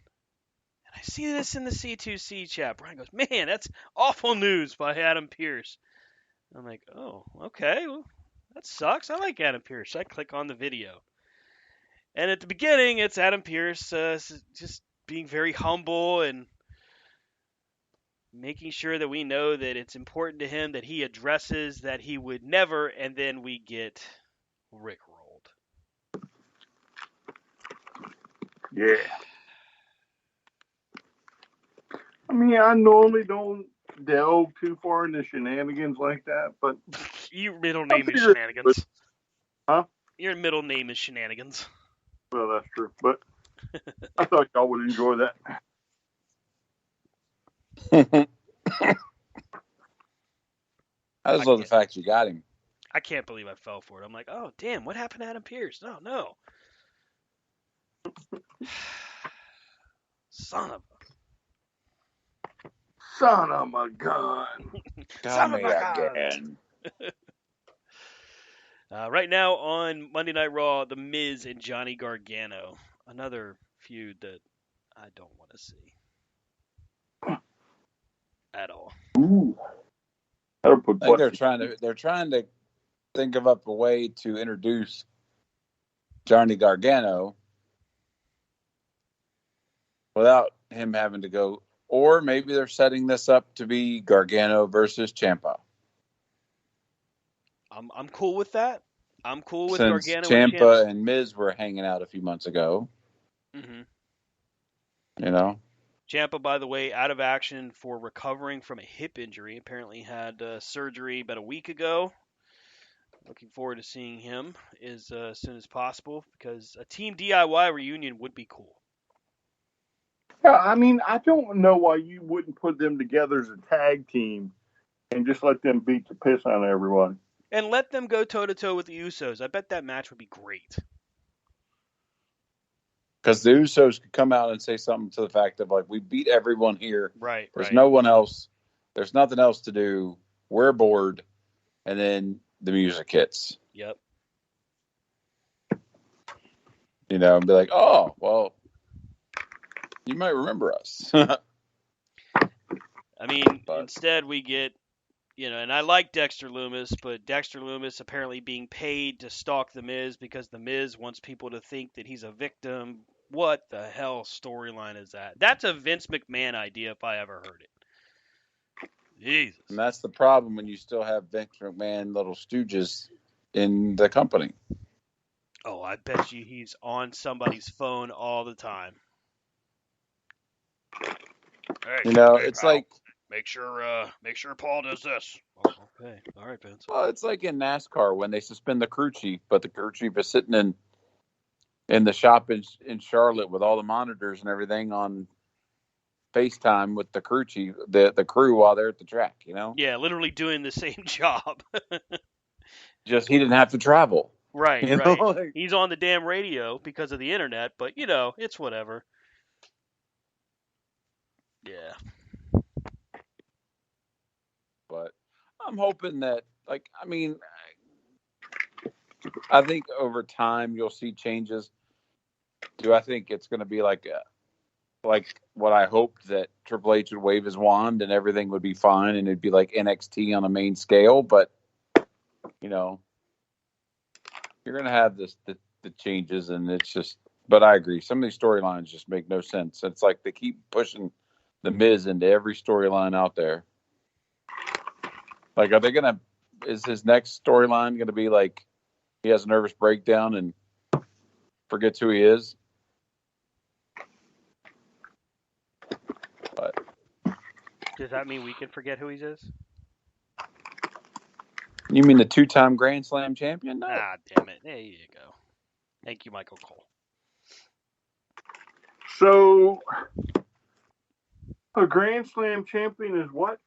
I see this in the C2C chat. Brian goes, "Man, that's awful news by Adam Pierce." I'm like, "Oh, okay. Well, that sucks. I like Adam Pierce." I click on the video. And at the beginning, it's Adam Pierce just being very humble and making sure that we know that it's important to him that he addresses that he would never, and then we get rickrolled. Yeah. I mean, I normally don't delve too far into shenanigans like that, but... Your middle name is Shenanigans. Huh? Your middle name is Shenanigans. Well, that's true, but I thought y'all would enjoy that. I just love the fact you got him. I can't believe I fell for it. I'm like, oh, damn, what happened to Adam Pierce? No. Son of a gun. Son of a gun. Right now on Monday Night Raw, The Miz and Johnny Gargano. Another feud that I don't want to see. At all. Ooh. That'll put I think they're trying to think of up a way to introduce Johnny Gargano without him having to go, or maybe they're setting this up to be Gargano versus Ciampa. I'm cool with that. I'm cool with Since Gargano Ciampa and Miz were hanging out a few months ago. Mm-hmm. You know? Ciampa, by the way, out of action for recovering from a hip injury. Apparently had surgery about a week ago. Looking forward to seeing him as soon as possible because a team DIY reunion would be cool. Yeah, I mean, I don't know why you wouldn't put them together as a tag team and just let them beat the piss out of everyone. And let them go toe-to-toe with the Usos. I bet that match would be great. Because the Usos could come out and say something to the fact of, like, we beat everyone here. Right, There's right. no one else. There's nothing else to do. We're bored. And then the music hits. Yep. You know, and be like, oh, well, you might remember us. I mean, instead we get, and I like Dexter Lumis, but Dexter Lumis apparently being paid to stalk The Miz because The Miz wants people to think that he's a victim. What the hell storyline is that? That's a Vince McMahon idea if I ever heard it. Jesus. And that's the problem when you still have Vince McMahon little stooges in the company. Oh, I bet you he's on somebody's phone all the time. Hey, it's pal. like Make sure Paul does this. Oh, okay. All right, Vince. Well, it's like in NASCAR when they suspend the crew chief, but the crew chief is sitting in the shop in Charlotte with all the monitors and everything on FaceTime with the crew chief, the crew while they're at the track, Yeah, literally doing the same job. Just he didn't have to travel. Right, right. He's on the damn radio because of the internet, but it's whatever. Yeah. But I'm hoping that, I think over time you'll see changes. Do I think it's going to be like what I hoped, that Triple H would wave his wand and everything would be fine and it'd be like NXT on a main scale? But you're going to have the changes, and it's just. But I agree, some of these storylines just make no sense. It's like they keep pushing the Miz into every storyline out there. Like, are they going to? Is his next storyline going to be like he has a nervous breakdown and forgets who he is? But does that mean we can forget who he is? You mean the 2-time Grand Slam champion? No. Ah, damn it. There you go. Thank you, Michael Cole. So, a Grand Slam champion is what?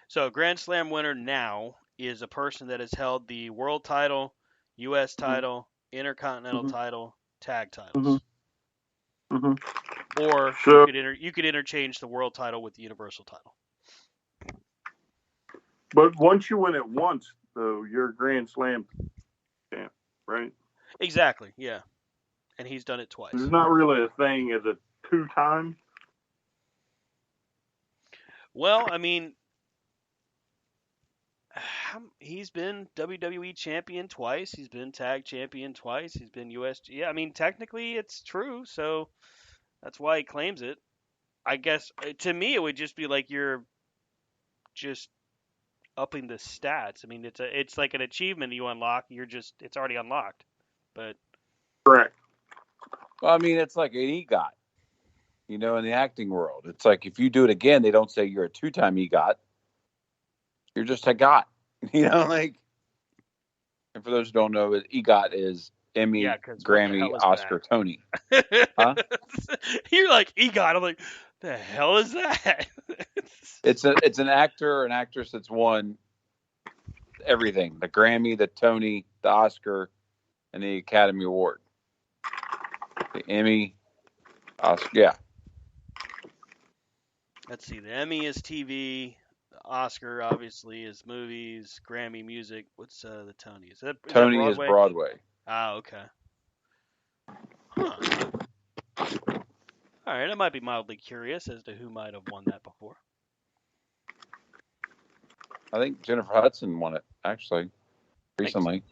So, a Grand Slam winner now is a person that has held the world title, U.S. title, intercontinental title, tag titles. Or you could interchange the world title with the universal title. But once you win it once, though, you're a Grand Slam champ, right? Exactly, yeah. And he's done it twice. There's not really a thing as a 2-time. Well, I mean, he's been WWE champion twice. He's been tag champion twice. He's been US. Yeah, I mean, technically it's true. So that's why he claims it. I guess to me it would just be like you're just upping the stats. I mean, it's like an achievement you unlock. It's already unlocked. But correct. Well, I mean, it's like an EGOT. In the acting world, it's like if you do it again, they don't say you're a 2-time EGOT. You're just a GOT. And for those who don't know, EGOT is Emmy, Grammy, Oscar, Tony. Huh? You're like EGOT. I'm like, the hell is that? It's an actor or an actress that's won everything: the Grammy, the Tony, the Oscar, and the Academy Award. The Emmy, Oscar, yeah. Let's see. The Emmy is TV. The Oscar, obviously, is movies. Grammy, music. What's the Tony? Is Tony that Broadway? is Broadway. Ah, okay. Huh. All right, I might be mildly curious as to who might have won that before. I think Jennifer Hudson won it, actually, recently.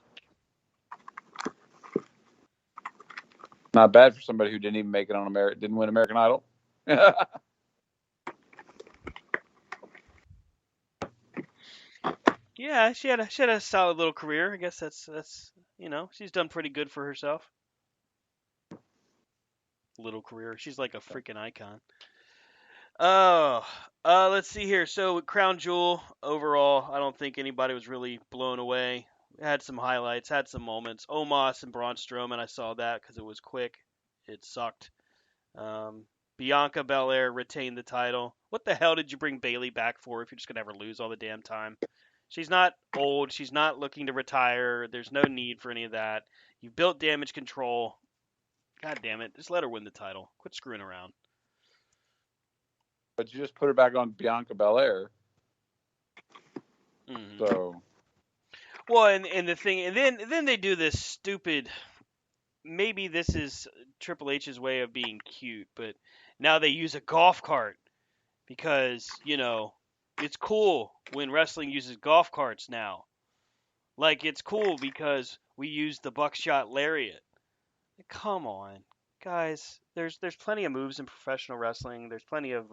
Not bad for somebody who didn't even make it on didn't win American Idol. Yeah, she had a solid little career. I guess that's she's done pretty good for herself. Little career. She's like a freaking icon. Oh, let's see here. So Crown Jewel overall, I don't think anybody was really blown away. Had some highlights, had some moments. Omos and Braun Strowman, I saw that because it was quick. It sucked. Um, Bianca Belair retained the title. What the hell did you bring Bayley back for if you're just gonna have her lose all the damn time? She's not old. She's not looking to retire. There's no need for any of that. You've built Damage Control. God damn it. Just let her win the title. Quit screwing around. But you just put her back on Bianca Belair. Mm-hmm. So. Well, and the thing, and then they do this stupid. Maybe this is Triple H's way of being cute, but now they use a golf cart because it's cool when wrestling uses golf carts now. Like it's cool because we use the buckshot lariat. Come on, guys. There's plenty of moves in professional wrestling. There's plenty of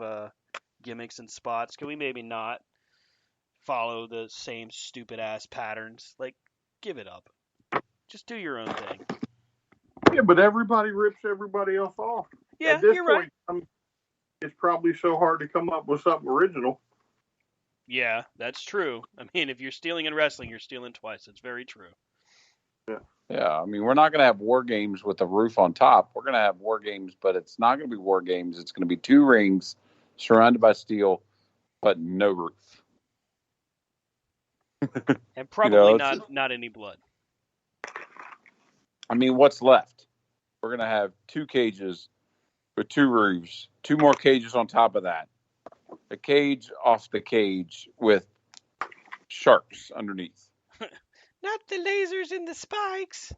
gimmicks and spots. Can we maybe not follow the same stupid ass patterns? Like, give it up. Just do your own thing. Yeah, but everybody rips everybody else off. Yeah, at this you're point, right. It's probably so hard to come up with something original. Yeah, that's true. I mean, if you're stealing in wrestling, you're stealing twice. That's very true. Yeah, I mean, we're not going to have war games with a roof on top. We're going to have war games, but it's not going to be war games. It's going to be 2 rings surrounded by steel, but no roof. And probably not any blood. I mean, what's left? We're going to have 2 cages with 2 roofs, 2 more cages on top of that. A cage off the cage with sharks underneath. Not the lasers and the spikes.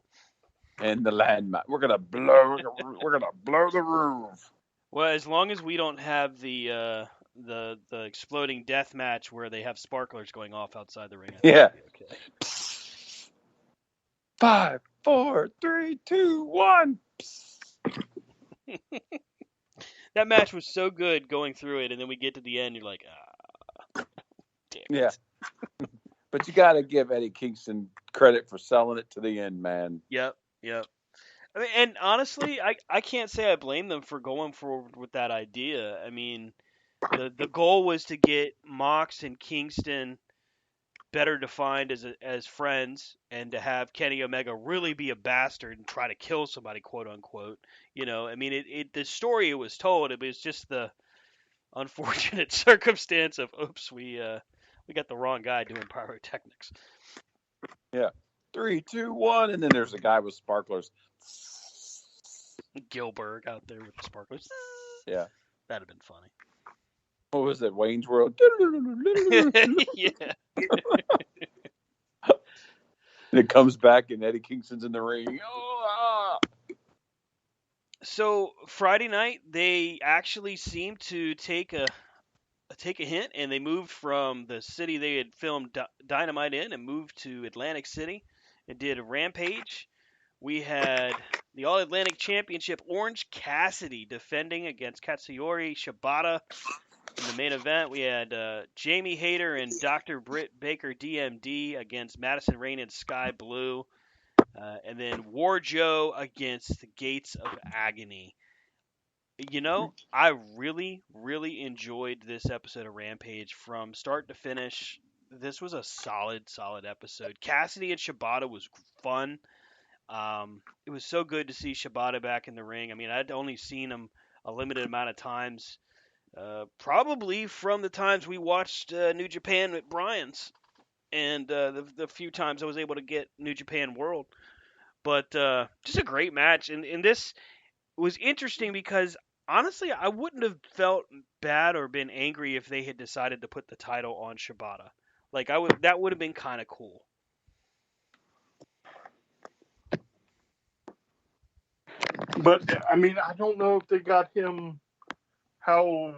And the landmine. We're gonna blow the roof. Well, as long as we don't have the exploding death match where they have sparklers going off outside the ring. Yeah. Okay. 5, 4, 3, 2, 1. That match was so good going through it, and then we get to the end, you're like, damn it. Yeah. But you got to give Eddie Kingston credit for selling it to the end, man. Yep. I mean, and honestly, I can't say I blame them for going forward with that idea. I mean, the goal was to get Mox and Kingston better defined as friends, and to have Kenny Omega really be a bastard and try to kill somebody, quote unquote. I mean, the story it was told, it was just the unfortunate circumstance of, oops, we got the wrong guy doing pyrotechnics. Yeah. 3, 2, 1, and then there's a guy with sparklers. Gilbert out there with the sparklers. Yeah. That'd have been funny. What was it? Wayne's World? Yeah. And it comes back and Eddie Kingston's in the ring. Oh, ah. So Friday night, they actually seemed to take a hint, and they moved from the city they had filmed Dynamite in and moved to Atlantic City and did a Rampage. We had the All Atlantic Championship, Orange Cassidy defending against Katsuyori Shibata. In the main event, we had Jamie Hayter and Dr. Britt Baker DMD against Madison Rayne and Sky Blue. And then War Joe against the Gates of Agony. I really, really enjoyed this episode of Rampage from start to finish. This was a solid episode. Cassidy and Shibata was fun. It was so good to see Shibata back in the ring. I mean, I'd only seen him a limited amount of times. Probably from the times we watched New Japan at Bryan's, and the few times I was able to get New Japan World. But just a great match, and this was interesting because honestly, I wouldn't have felt bad or been angry if they had decided to put the title on Shibata. Like that would have been kind of cool. But I mean, I don't know if they got him how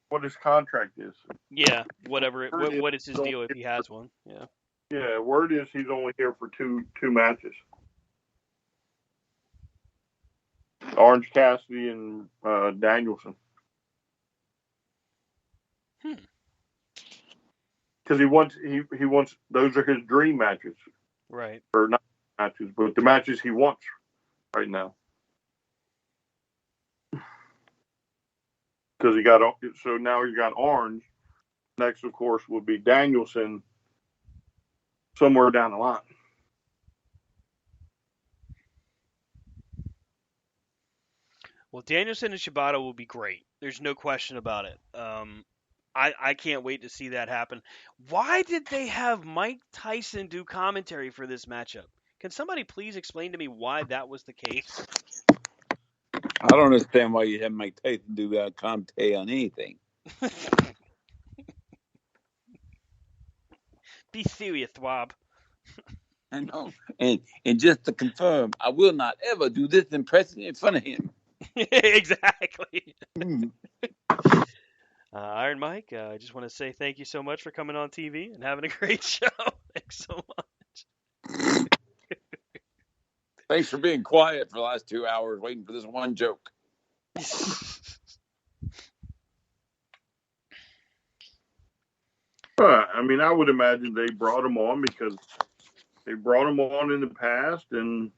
what his contract is. Yeah, whatever. What is his deal if he has one? Yeah. Yeah, word is he's only here for two matches. Orange Cassidy and Danielson. Because he wants those are his dream matches. Right. Or not matches, but the matches he wants right now. Because now he's got Orange. Next, of course, would be Danielson somewhere down the line. Well, Danielson and Shibata will be great. There's no question about it. I can't wait to see that happen. Why did they have Mike Tyson do commentary for this matchup? Can somebody please explain to me why that was the case? I don't understand why you have Mike Tyson do commentary on anything. Be serious, Thwob. I know. And just to confirm, I will not ever do this impression in front of him. Exactly. Iron Mike, I just want to say thank you so much for coming on TV and having a great show. Thanks so much. Thanks for being quiet for the last 2 hours waiting for this one joke. I mean, I would imagine they brought him on because they brought him on in the past, and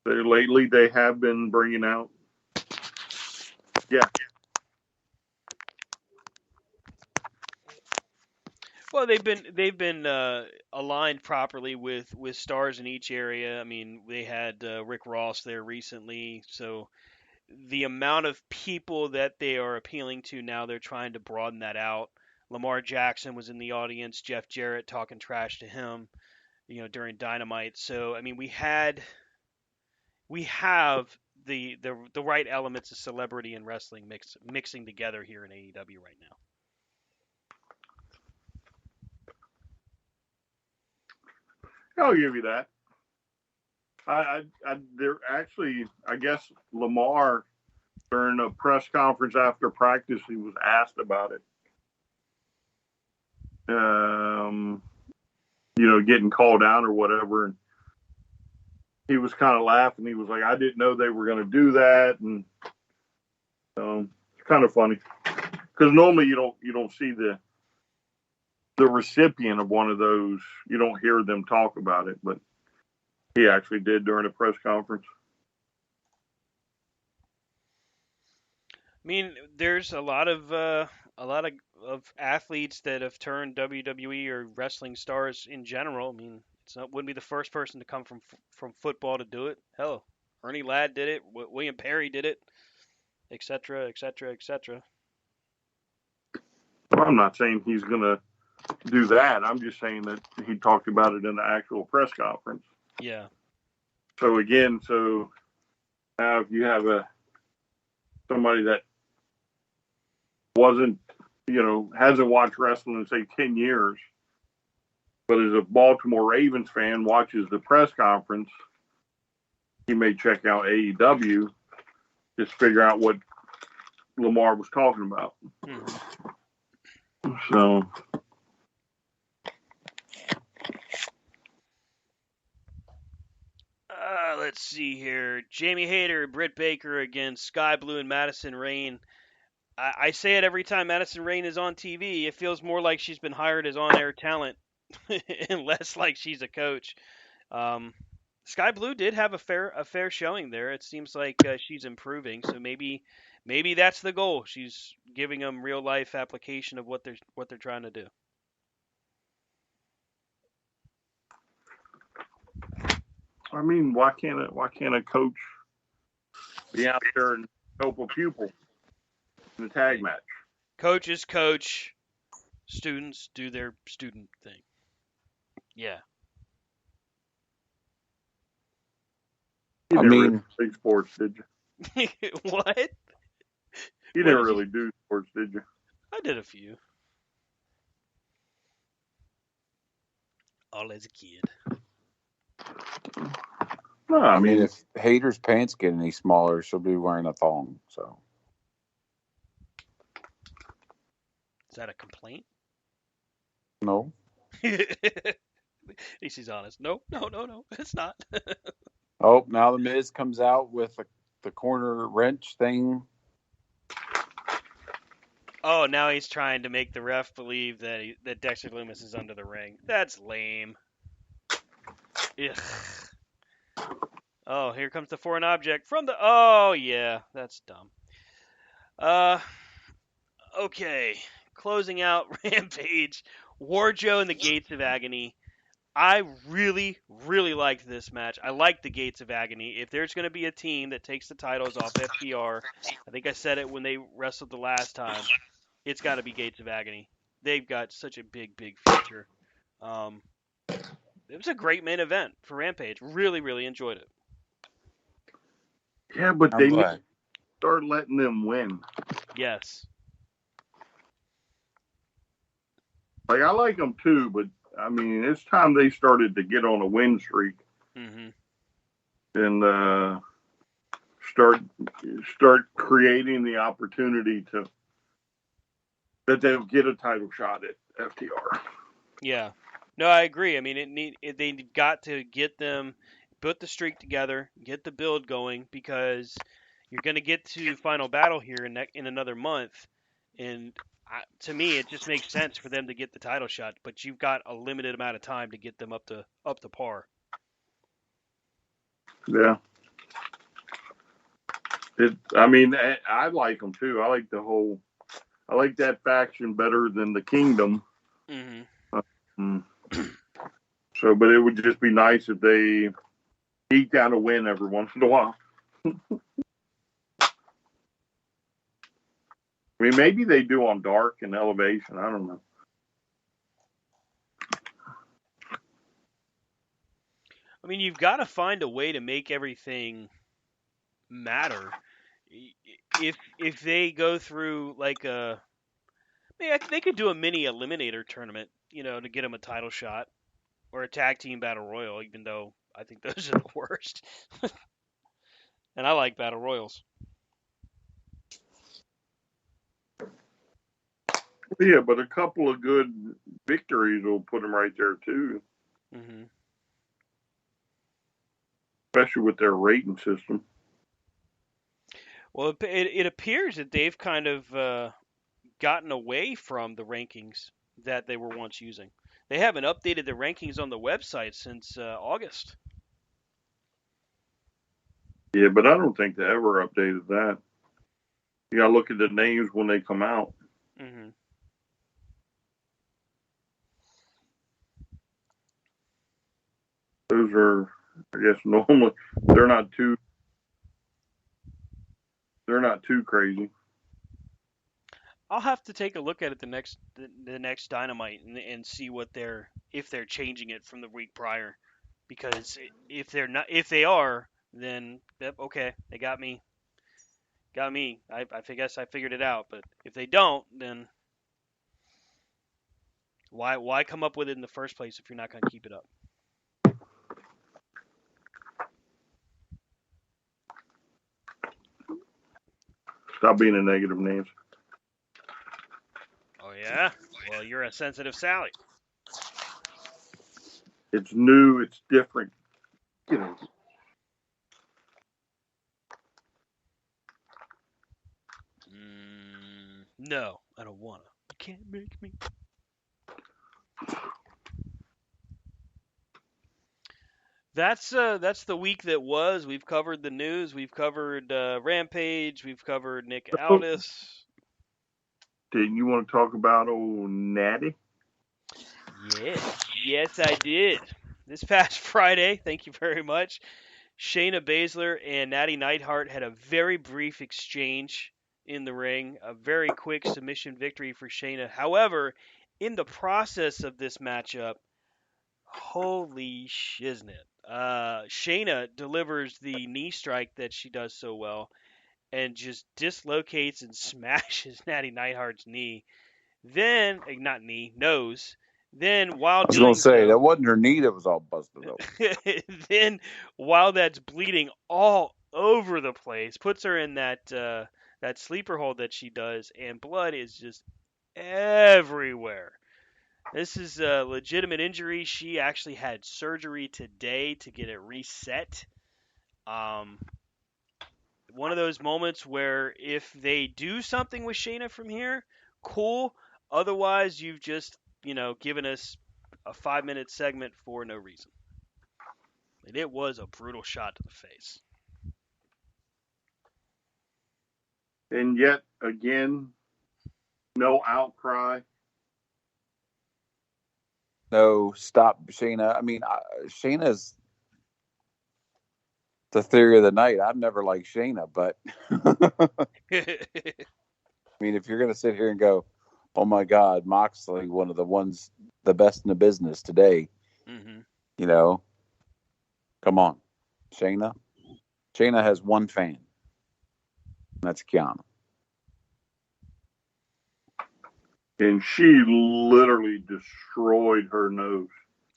lately they have been bringing out. Yeah. Well, they've been aligned properly with stars in each area. I mean, they had Rick Ross there recently, so the amount of people that they are appealing to now, they're trying to broaden that out. Lamar Jackson was in the audience, Jeff Jarrett talking trash to him, during Dynamite. So, I mean, we have the right elements of celebrity and wrestling mixing together here in AEW right now. I'll give you that. They're actually, I guess Lamar during a press conference after practice, he was asked about it. Getting called out or whatever, and he was kind of laughing. He was like, "I didn't know they were going to do that," and it's kind of funny because normally you don't see the recipient of one of those. You don't hear them talk about it, but he actually did during a press conference. I mean, there's a lot of athletes that have turned WWE or wrestling stars in general. I mean, wouldn't be the first person to come from football to do it. Hell, Ernie Ladd did it. William Perry did it, etc., etc., etc. Well, I'm not saying he's going to do that. I'm just saying that he talked about it in the actual press conference. Yeah. So now if you have somebody that hasn't watched wrestling in say 10 years, but is a Baltimore Ravens fan, watches the press conference, he may check out AEW, just figure out what Lamar was talking about. So let's see here. Jamie Hayter, Britt Baker against Sky Blue and Madison Rayne. I say it every time Madison Rayne is on TV. It feels more like she's been hired as on-air talent and less like she's a coach. Sky Blue did have a fair showing there. It seems like she's improving. So maybe that's the goal. She's giving them real life application of what they're trying to do. I mean, why can't a coach be out there and help a pupil in a tag match? Coaches coach, students do their student thing. Yeah. You didn't really play sports, did you? What? You didn't really do sports, did you? I did a few. All as a kid. No, I mean, if Hayter's pants get any smaller, she'll be wearing a thong. So Is that a complaint? No. At least he's honest. No, it's not. Oh, now the Miz comes out with the corner wrench thing. Oh, now he's trying to make the ref believe that Dexter Lumis is under the ring. That's lame. Ugh. Oh, here comes the foreign object from the. Oh yeah, that's dumb. Okay. Closing out Rampage, Warjo and the Gates of Agony. I really, really liked this match. I like the Gates of Agony. If there's going to be a team that takes the titles off FTR, I think I said it when they wrestled the last time, it's got to be Gates of Agony. They've got such a big, big future. It was a great main event for Rampage. Really, really enjoyed it. Yeah, but I'm they need glad. to start letting them win. Yes. Like, I like them too, but I mean, it's time they started to get on a win streak and start creating the opportunity that they'll get a title shot at FTR. Yeah. No, I agree. I mean, they got to get them, put the streak together, get the build going, because you're going to get to Final Battle here in another month, and to me, it just makes sense for them to get the title shot. But you've got a limited amount of time to get them up to par. Yeah. I mean, I like them too. I like that faction better than the Kingdom. Mm-hmm. So, but it would just be nice if they eked out a win every once in a while. I mean, maybe they do on Dark and Elevation. I don't know. I mean, you've got to find a way to make everything matter. If they go through like they could do a mini eliminator tournament, to get them a title shot, or a tag team battle royal, even though I think those are the worst. And I like battle royals. Yeah, but a couple of good victories will put them right there too. Mm-hmm. Especially with their rating system. Well, it appears that they've kind of gotten away from the rankings that they were once using. They haven't updated the rankings on the website since August. Yeah, but I don't think they ever updated that. You gotta look at the names when they come out. Mm-hmm. Those are, I guess, normally they're not too crazy. I'll have to take a look at it the next Dynamite and see if they're changing it from the week prior, because if they are, then okay, they got me. I guess I figured it out. But if they don't, then why come up with it in the first place if you're not going to keep it up? Stop being a negative, Nancy. Oh yeah? Well, you're a sensitive Sally. It's new. It's different. No, I don't wanna. You can't make me. That's the week that was. We've covered the news. We've covered Rampage. We've covered Nick Aldis. Did you want to talk about old Natty? Yes, I did. This past Friday, thank you very much, Shayna Baszler and Natty Neidhart had a very brief exchange in the ring, a very quick submission victory for Shayna. However, in the process of this matchup, holy shiznit, Shayna delivers the knee strike that she does so well and just dislocates and smashes Natty Neidhart's knee. Then, not knee, nose. Then, while I was doing going to say, so, that wasn't her knee that was all busted up. then, while that's bleeding all over the place, puts her in that sleeper hold that she does, and blood is just everywhere. This is a legitimate injury. She actually had surgery today to get it reset. Um, One of those moments where if they do something with Shayna from here, cool. Otherwise, you've just, given us a 5-minute segment for no reason. And it was a brutal shot to the face. And yet again, no outcry. No, stop Shayna. I mean, Shayna's the theory of the night. I've never liked Shayna, but I mean, if you're going to sit here and go, oh my God, Moxley, one of the best in the business today, you know, come on. Shayna has one fan, and that's Kiana. And she literally destroyed her nose.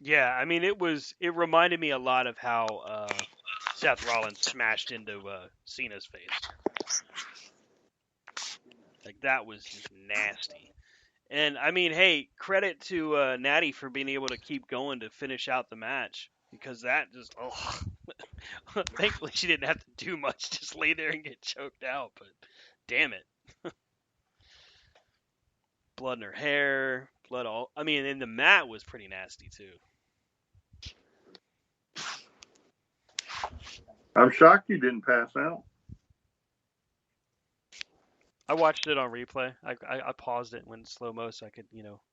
Yeah, I mean, it reminded me a lot of how Seth Rollins smashed into Cena's face. Like, that was just nasty. And, I mean, hey, credit to Natty for being able to keep going to finish out the match. Because that just, thankfully she didn't have to do much, just lay there and get choked out. But, damn it. Blood in her hair, blood all. I mean, and the mat was pretty nasty, too. I'm shocked you didn't pass out. I watched it on replay. I paused it and went in slow-mo so I could,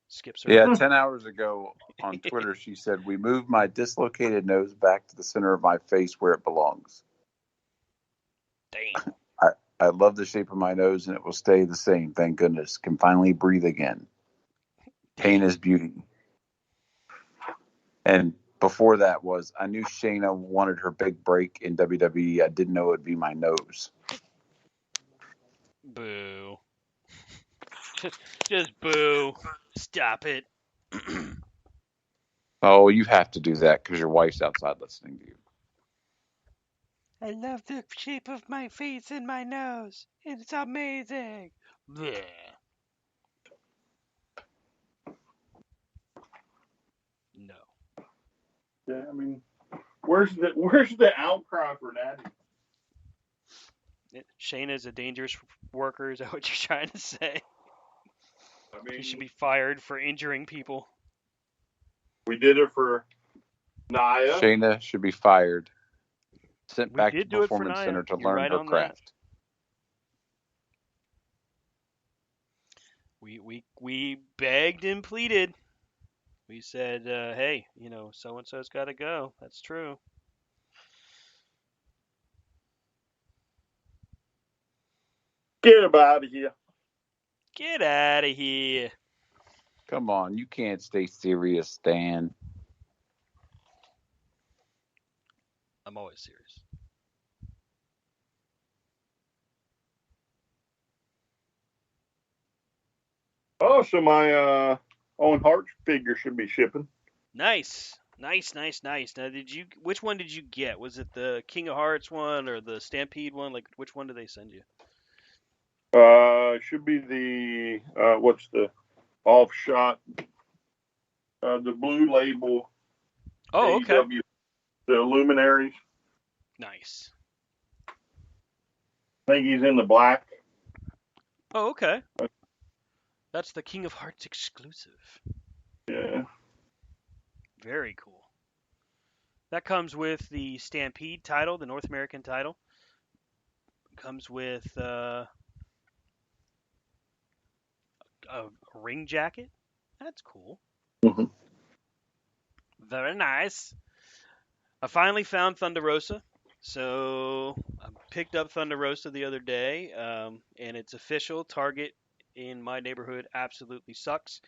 skip certain. Yeah, 10 hours ago on Twitter, she said, we moved my dislocated nose back to the center of my face where it belongs. Damn. I love the shape of my nose, and it will stay the same. Thank goodness. Can finally breathe again. Pain is beauty. And before that was, I knew Shayna wanted her big break in WWE. I didn't know it would be my nose. Boo. Just boo. Stop it. Oh, you have to do that because your wife's outside listening to you. I love the shape of my face and my nose. It's amazing. Blech. No. Yeah, I mean, where's the outcry for Natty? Shayna's a dangerous worker. Is that what you're trying to say? I mean, She should be fired for injuring people. We did it for Nia. Shayna should be fired. Sent back to do it for Performance Nia. Center to You're learn right her on craft. That. We begged and pleaded. We said, hey, so and so's got to go. That's true. Get him out of here. Get out of here. Come on, you can't stay serious, Stan. I'm always serious. Oh, so my Owen Hart figure should be shipping. Nice. Now, which one did you get? Was it the King of Hearts one or the Stampede one? Like, which one did they send you? Should be the what's the off shot? The blue label. Oh, okay. AEW, the Luminaries. Nice. I think he's in the black. Oh, okay. That's the King of Hearts exclusive. Yeah. Very cool. That comes with the Stampede title, the North American title. Comes with a ring jacket. That's cool. Mm-hmm. Very nice. I finally found Thunder Rosa. So I picked up Thunder Rosa the other day, and it's official. Target in my neighborhood absolutely sucks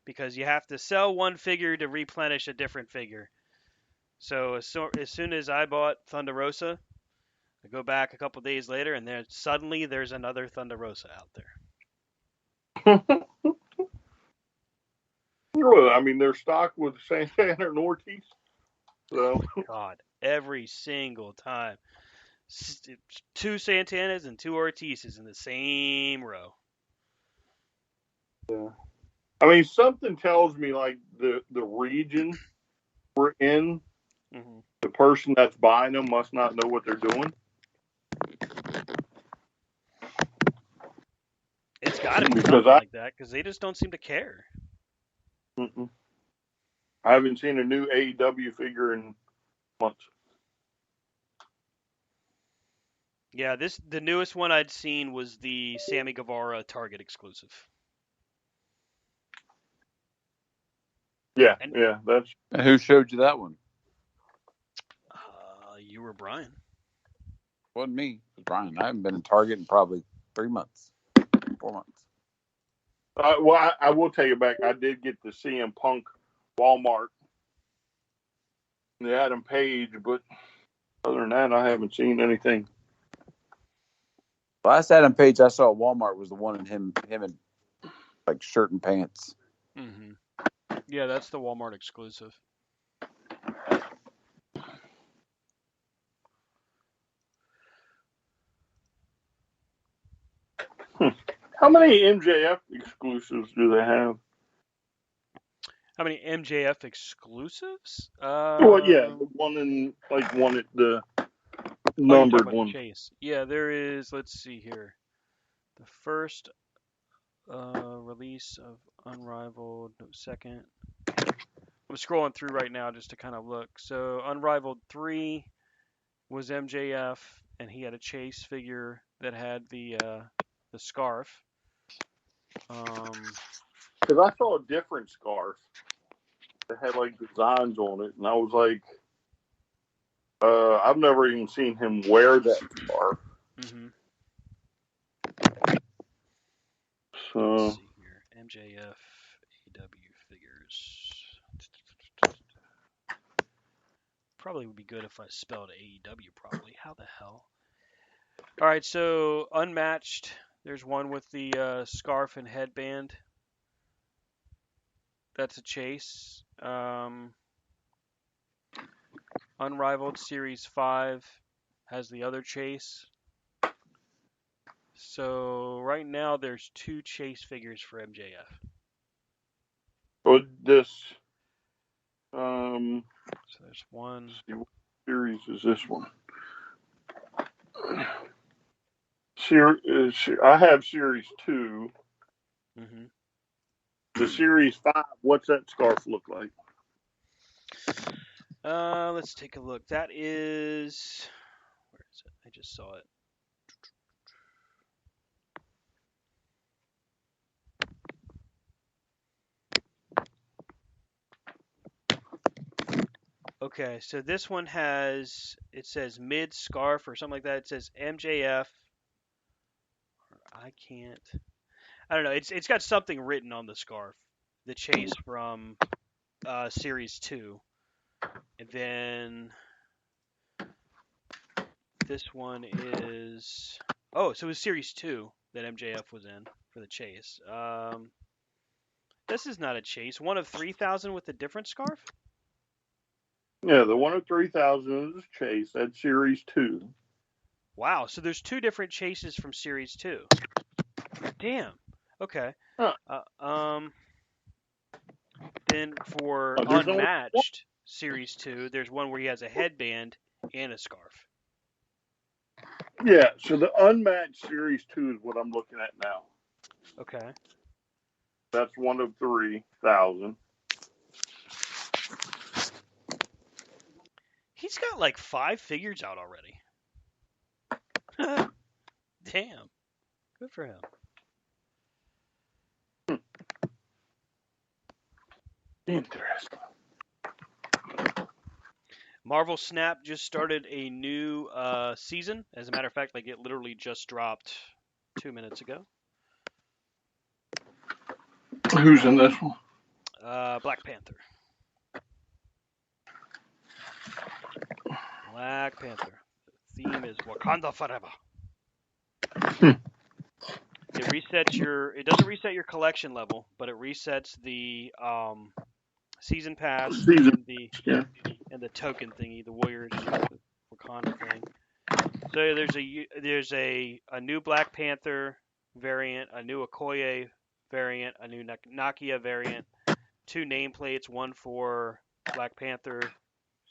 because you have to sell one figure to replenish a different figure. So as soon as I bought Thunder Rosa, I go back a couple days later, and suddenly there's another Thunder Rosa out there. Well, I mean, they're stocked with Santana and Ortiz. So. Oh my God, every single time. 2 Santanas and 2 Ortizes in the same row. Yeah. I mean, something tells me like the region we're in, the person that's buying them must not know what they're doing. It's got to be something like that because they just don't seem to care. I haven't seen a new AEW figure in months. Yeah, the newest one I'd seen was the Sammy Guevara Target exclusive. Yeah, that's. And who showed you that one? You were Brian. It wasn't me. It was Brian. I haven't been in Target in probably 4 months. Well, I will take it back. I did get the CM Punk Walmart, the Adam Page, but other than that, I haven't seen anything. Last Adam Page I saw at Walmart was the one in him in like shirt and pants. Yeah, that's the Walmart exclusive. How many MJF exclusives do they have? How many MJF exclusives? Well, yeah, the one at the numbered one. Chase. Yeah, there is. Let's see here. The first release of Unrivaled. No, second. I'm scrolling through right now just to kind of look. So Unrivaled 3 was MJF, and he had a Chase figure that had the scarf. Because I saw a different scarf that had like designs on it, and I was like, I've never even seen him wear that scarf. So let's see here. MJF AEW figures. Probably would be good if I spelled AEW properly. How the hell? All right, so Unmatched. There's one with the scarf and headband. That's a Chase. Unrivaled Series 5 has the other Chase. So right now there's 2 Chase figures for MJF. But this, so there's one. Let's see, what series is this one? I have Series 2. The Series 5, what's that scarf look like? Let's take a look. That is... Where is it? I just saw it. Okay, so this one has... It says mid scarf or something like that. It says MJF. I can't... I don't know. It's got something written on the scarf. The Chase from Series 2. And then this one is... Oh, so it was Series 2 that MJF was in for the Chase. This is not a Chase. One of 3,000 with a different scarf? Yeah, the one of 3,000 is Chase. That's Series 2. Wow, so there's 2 different Chases from Series 2. Damn. Okay. Huh. Then for Unmatched Series 2, there's one where he has a headband and a scarf. Yeah, so the Unmatched Series 2 is what I'm looking at now. Okay. That's one of 3,000. He's got like 5 figures out already. Damn. Good for him. Interesting. Marvel Snap just started a new season. As a matter of fact, like it literally just dropped 2 minutes ago. Who's in this one? Black Panther. Black Panther. The theme is Wakanda forever. It doesn't reset your collection level, but it resets the season pass and the token thingy, the Warriors Wakanda thing. So there's a new Black Panther variant, a new Okoye variant, a new Nakia variant, 2 nameplates, one for Black Panther,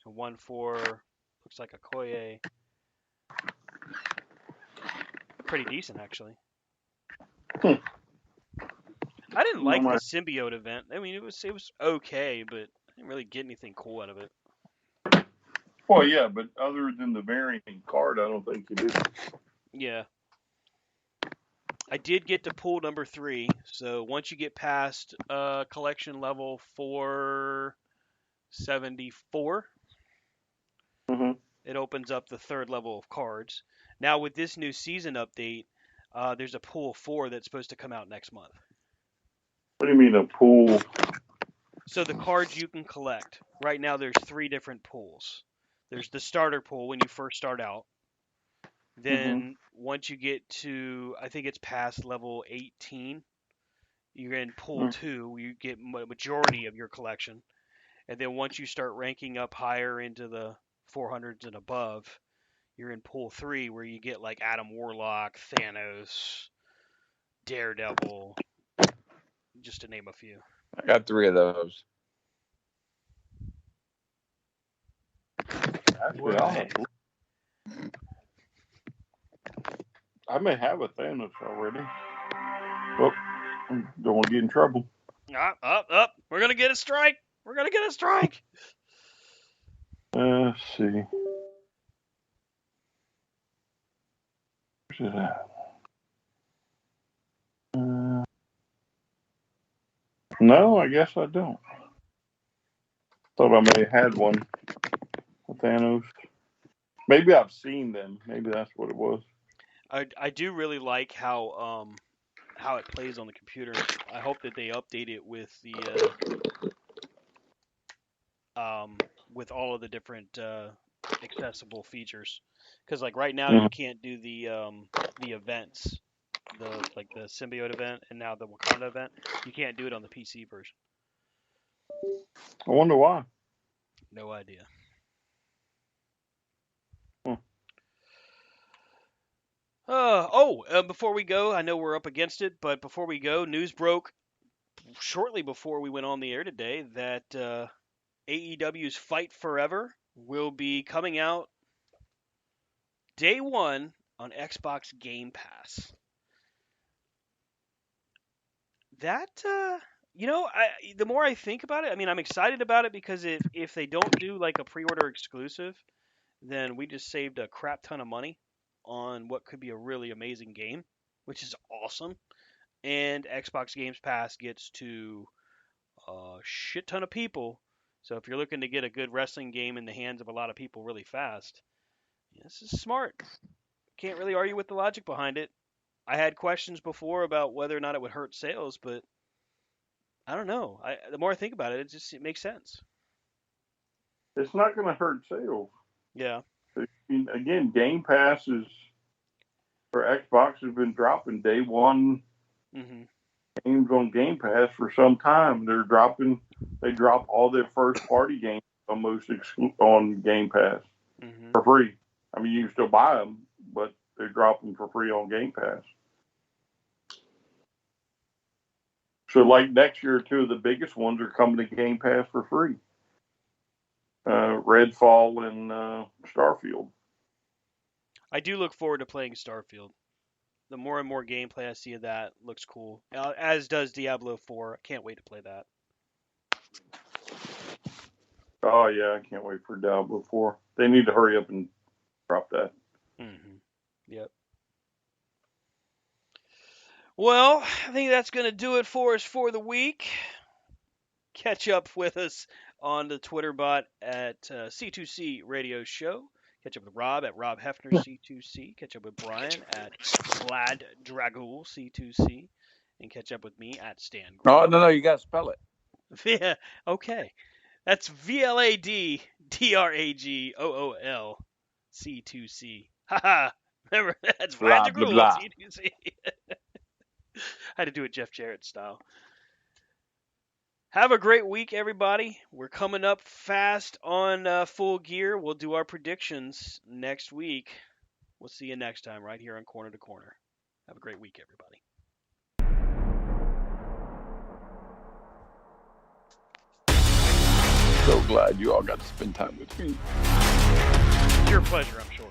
and one for looks like Okoye. Pretty decent actually. I didn't like the symbiote event. I mean, it was okay, but I didn't really get anything cool out of it. Well, yeah, but other than the variant card, I don't think you did. Yeah. I did get to pool number 3, so once you get past collection level 474, it opens up the 3rd level of cards. Now with this new season update, there's a pool 4 that's supposed to come out next month. What do you mean a pool? So the cards you can collect. Right now there's 3 different pools. There's the starter pool when you first start out. Then once you get to, I think it's past level 18, you're in pool 2, where you get majority of your collection. And then once you start ranking up higher into the 400s and above, you're in pool 3, where you get like Adam Warlock, Thanos, Daredevil, just to name a few. I got 3 of those. Actually, I may have a Thanos already. Oh, don't want to get in trouble. Up. We're going to get a strike. Let's see. Where's it at? No, I guess I don't. Thought I may have had one. Thanos. Maybe I've seen them. Maybe that's what it was. I do really like how it plays on the computer. I hope that they update it with the with all of the different accessible features. Because like right now you can't do the events, the symbiote event and now the Wakanda event. You can't do it on the PC version. I wonder why. No idea. Before we go, I know we're up against it, but before we go, news broke shortly before we went on the air today that AEW's Fight Forever will be coming out day 1 on Xbox Game Pass. That, the more I think about it, I mean, I'm excited about it because if they don't do like a pre-order exclusive, then we just saved a crap ton of money on what could be a really amazing game, which is awesome. And Xbox Games Pass gets to a shit ton of people. So if you're looking to get a good wrestling game in the hands of a lot of people really fast, this is smart. Can't really argue with the logic behind it. I had questions before about whether or not it would hurt sales, but I don't know. The more I think about it, it makes sense. It's not going to hurt sales. Yeah. I mean, again, Game Pass for Xbox has been dropping day 1 games on Game Pass for some time. They drop all their first party games almost on Game Pass for free. I mean, you can still buy them, but they drop them for free on Game Pass. So, like next year, 2 of the biggest ones are coming to Game Pass for free. Redfall and Starfield. I do look forward to playing Starfield. The more and more gameplay I see of that looks cool. As does Diablo 4. I can't wait to play that. Oh, yeah, I can't wait for Diablo 4. They need to hurry up and drop that. Yep. Well, I think that's going to do it for us for the week. Catch up with us on the Twitter bot at C2C Radio Show. Catch up with Rob at Rob Hefner C2C. Catch up with Brian at Vlad Dragul C2C. And catch up with me at Stan Grove. Oh, no, you got to spell it. Yeah, okay. That's VLADDRAGOOL C2C. Haha. Remember, that's Vlad Dragul C2C. I had to do it Jeff Jarrett style. Have a great week, everybody. We're coming up fast on Full Gear. We'll do our predictions next week. We'll see you next time right here on Corner to Corner. Have a great week, everybody. so glad you all got to spend time with me. It's your pleasure, I'm sure.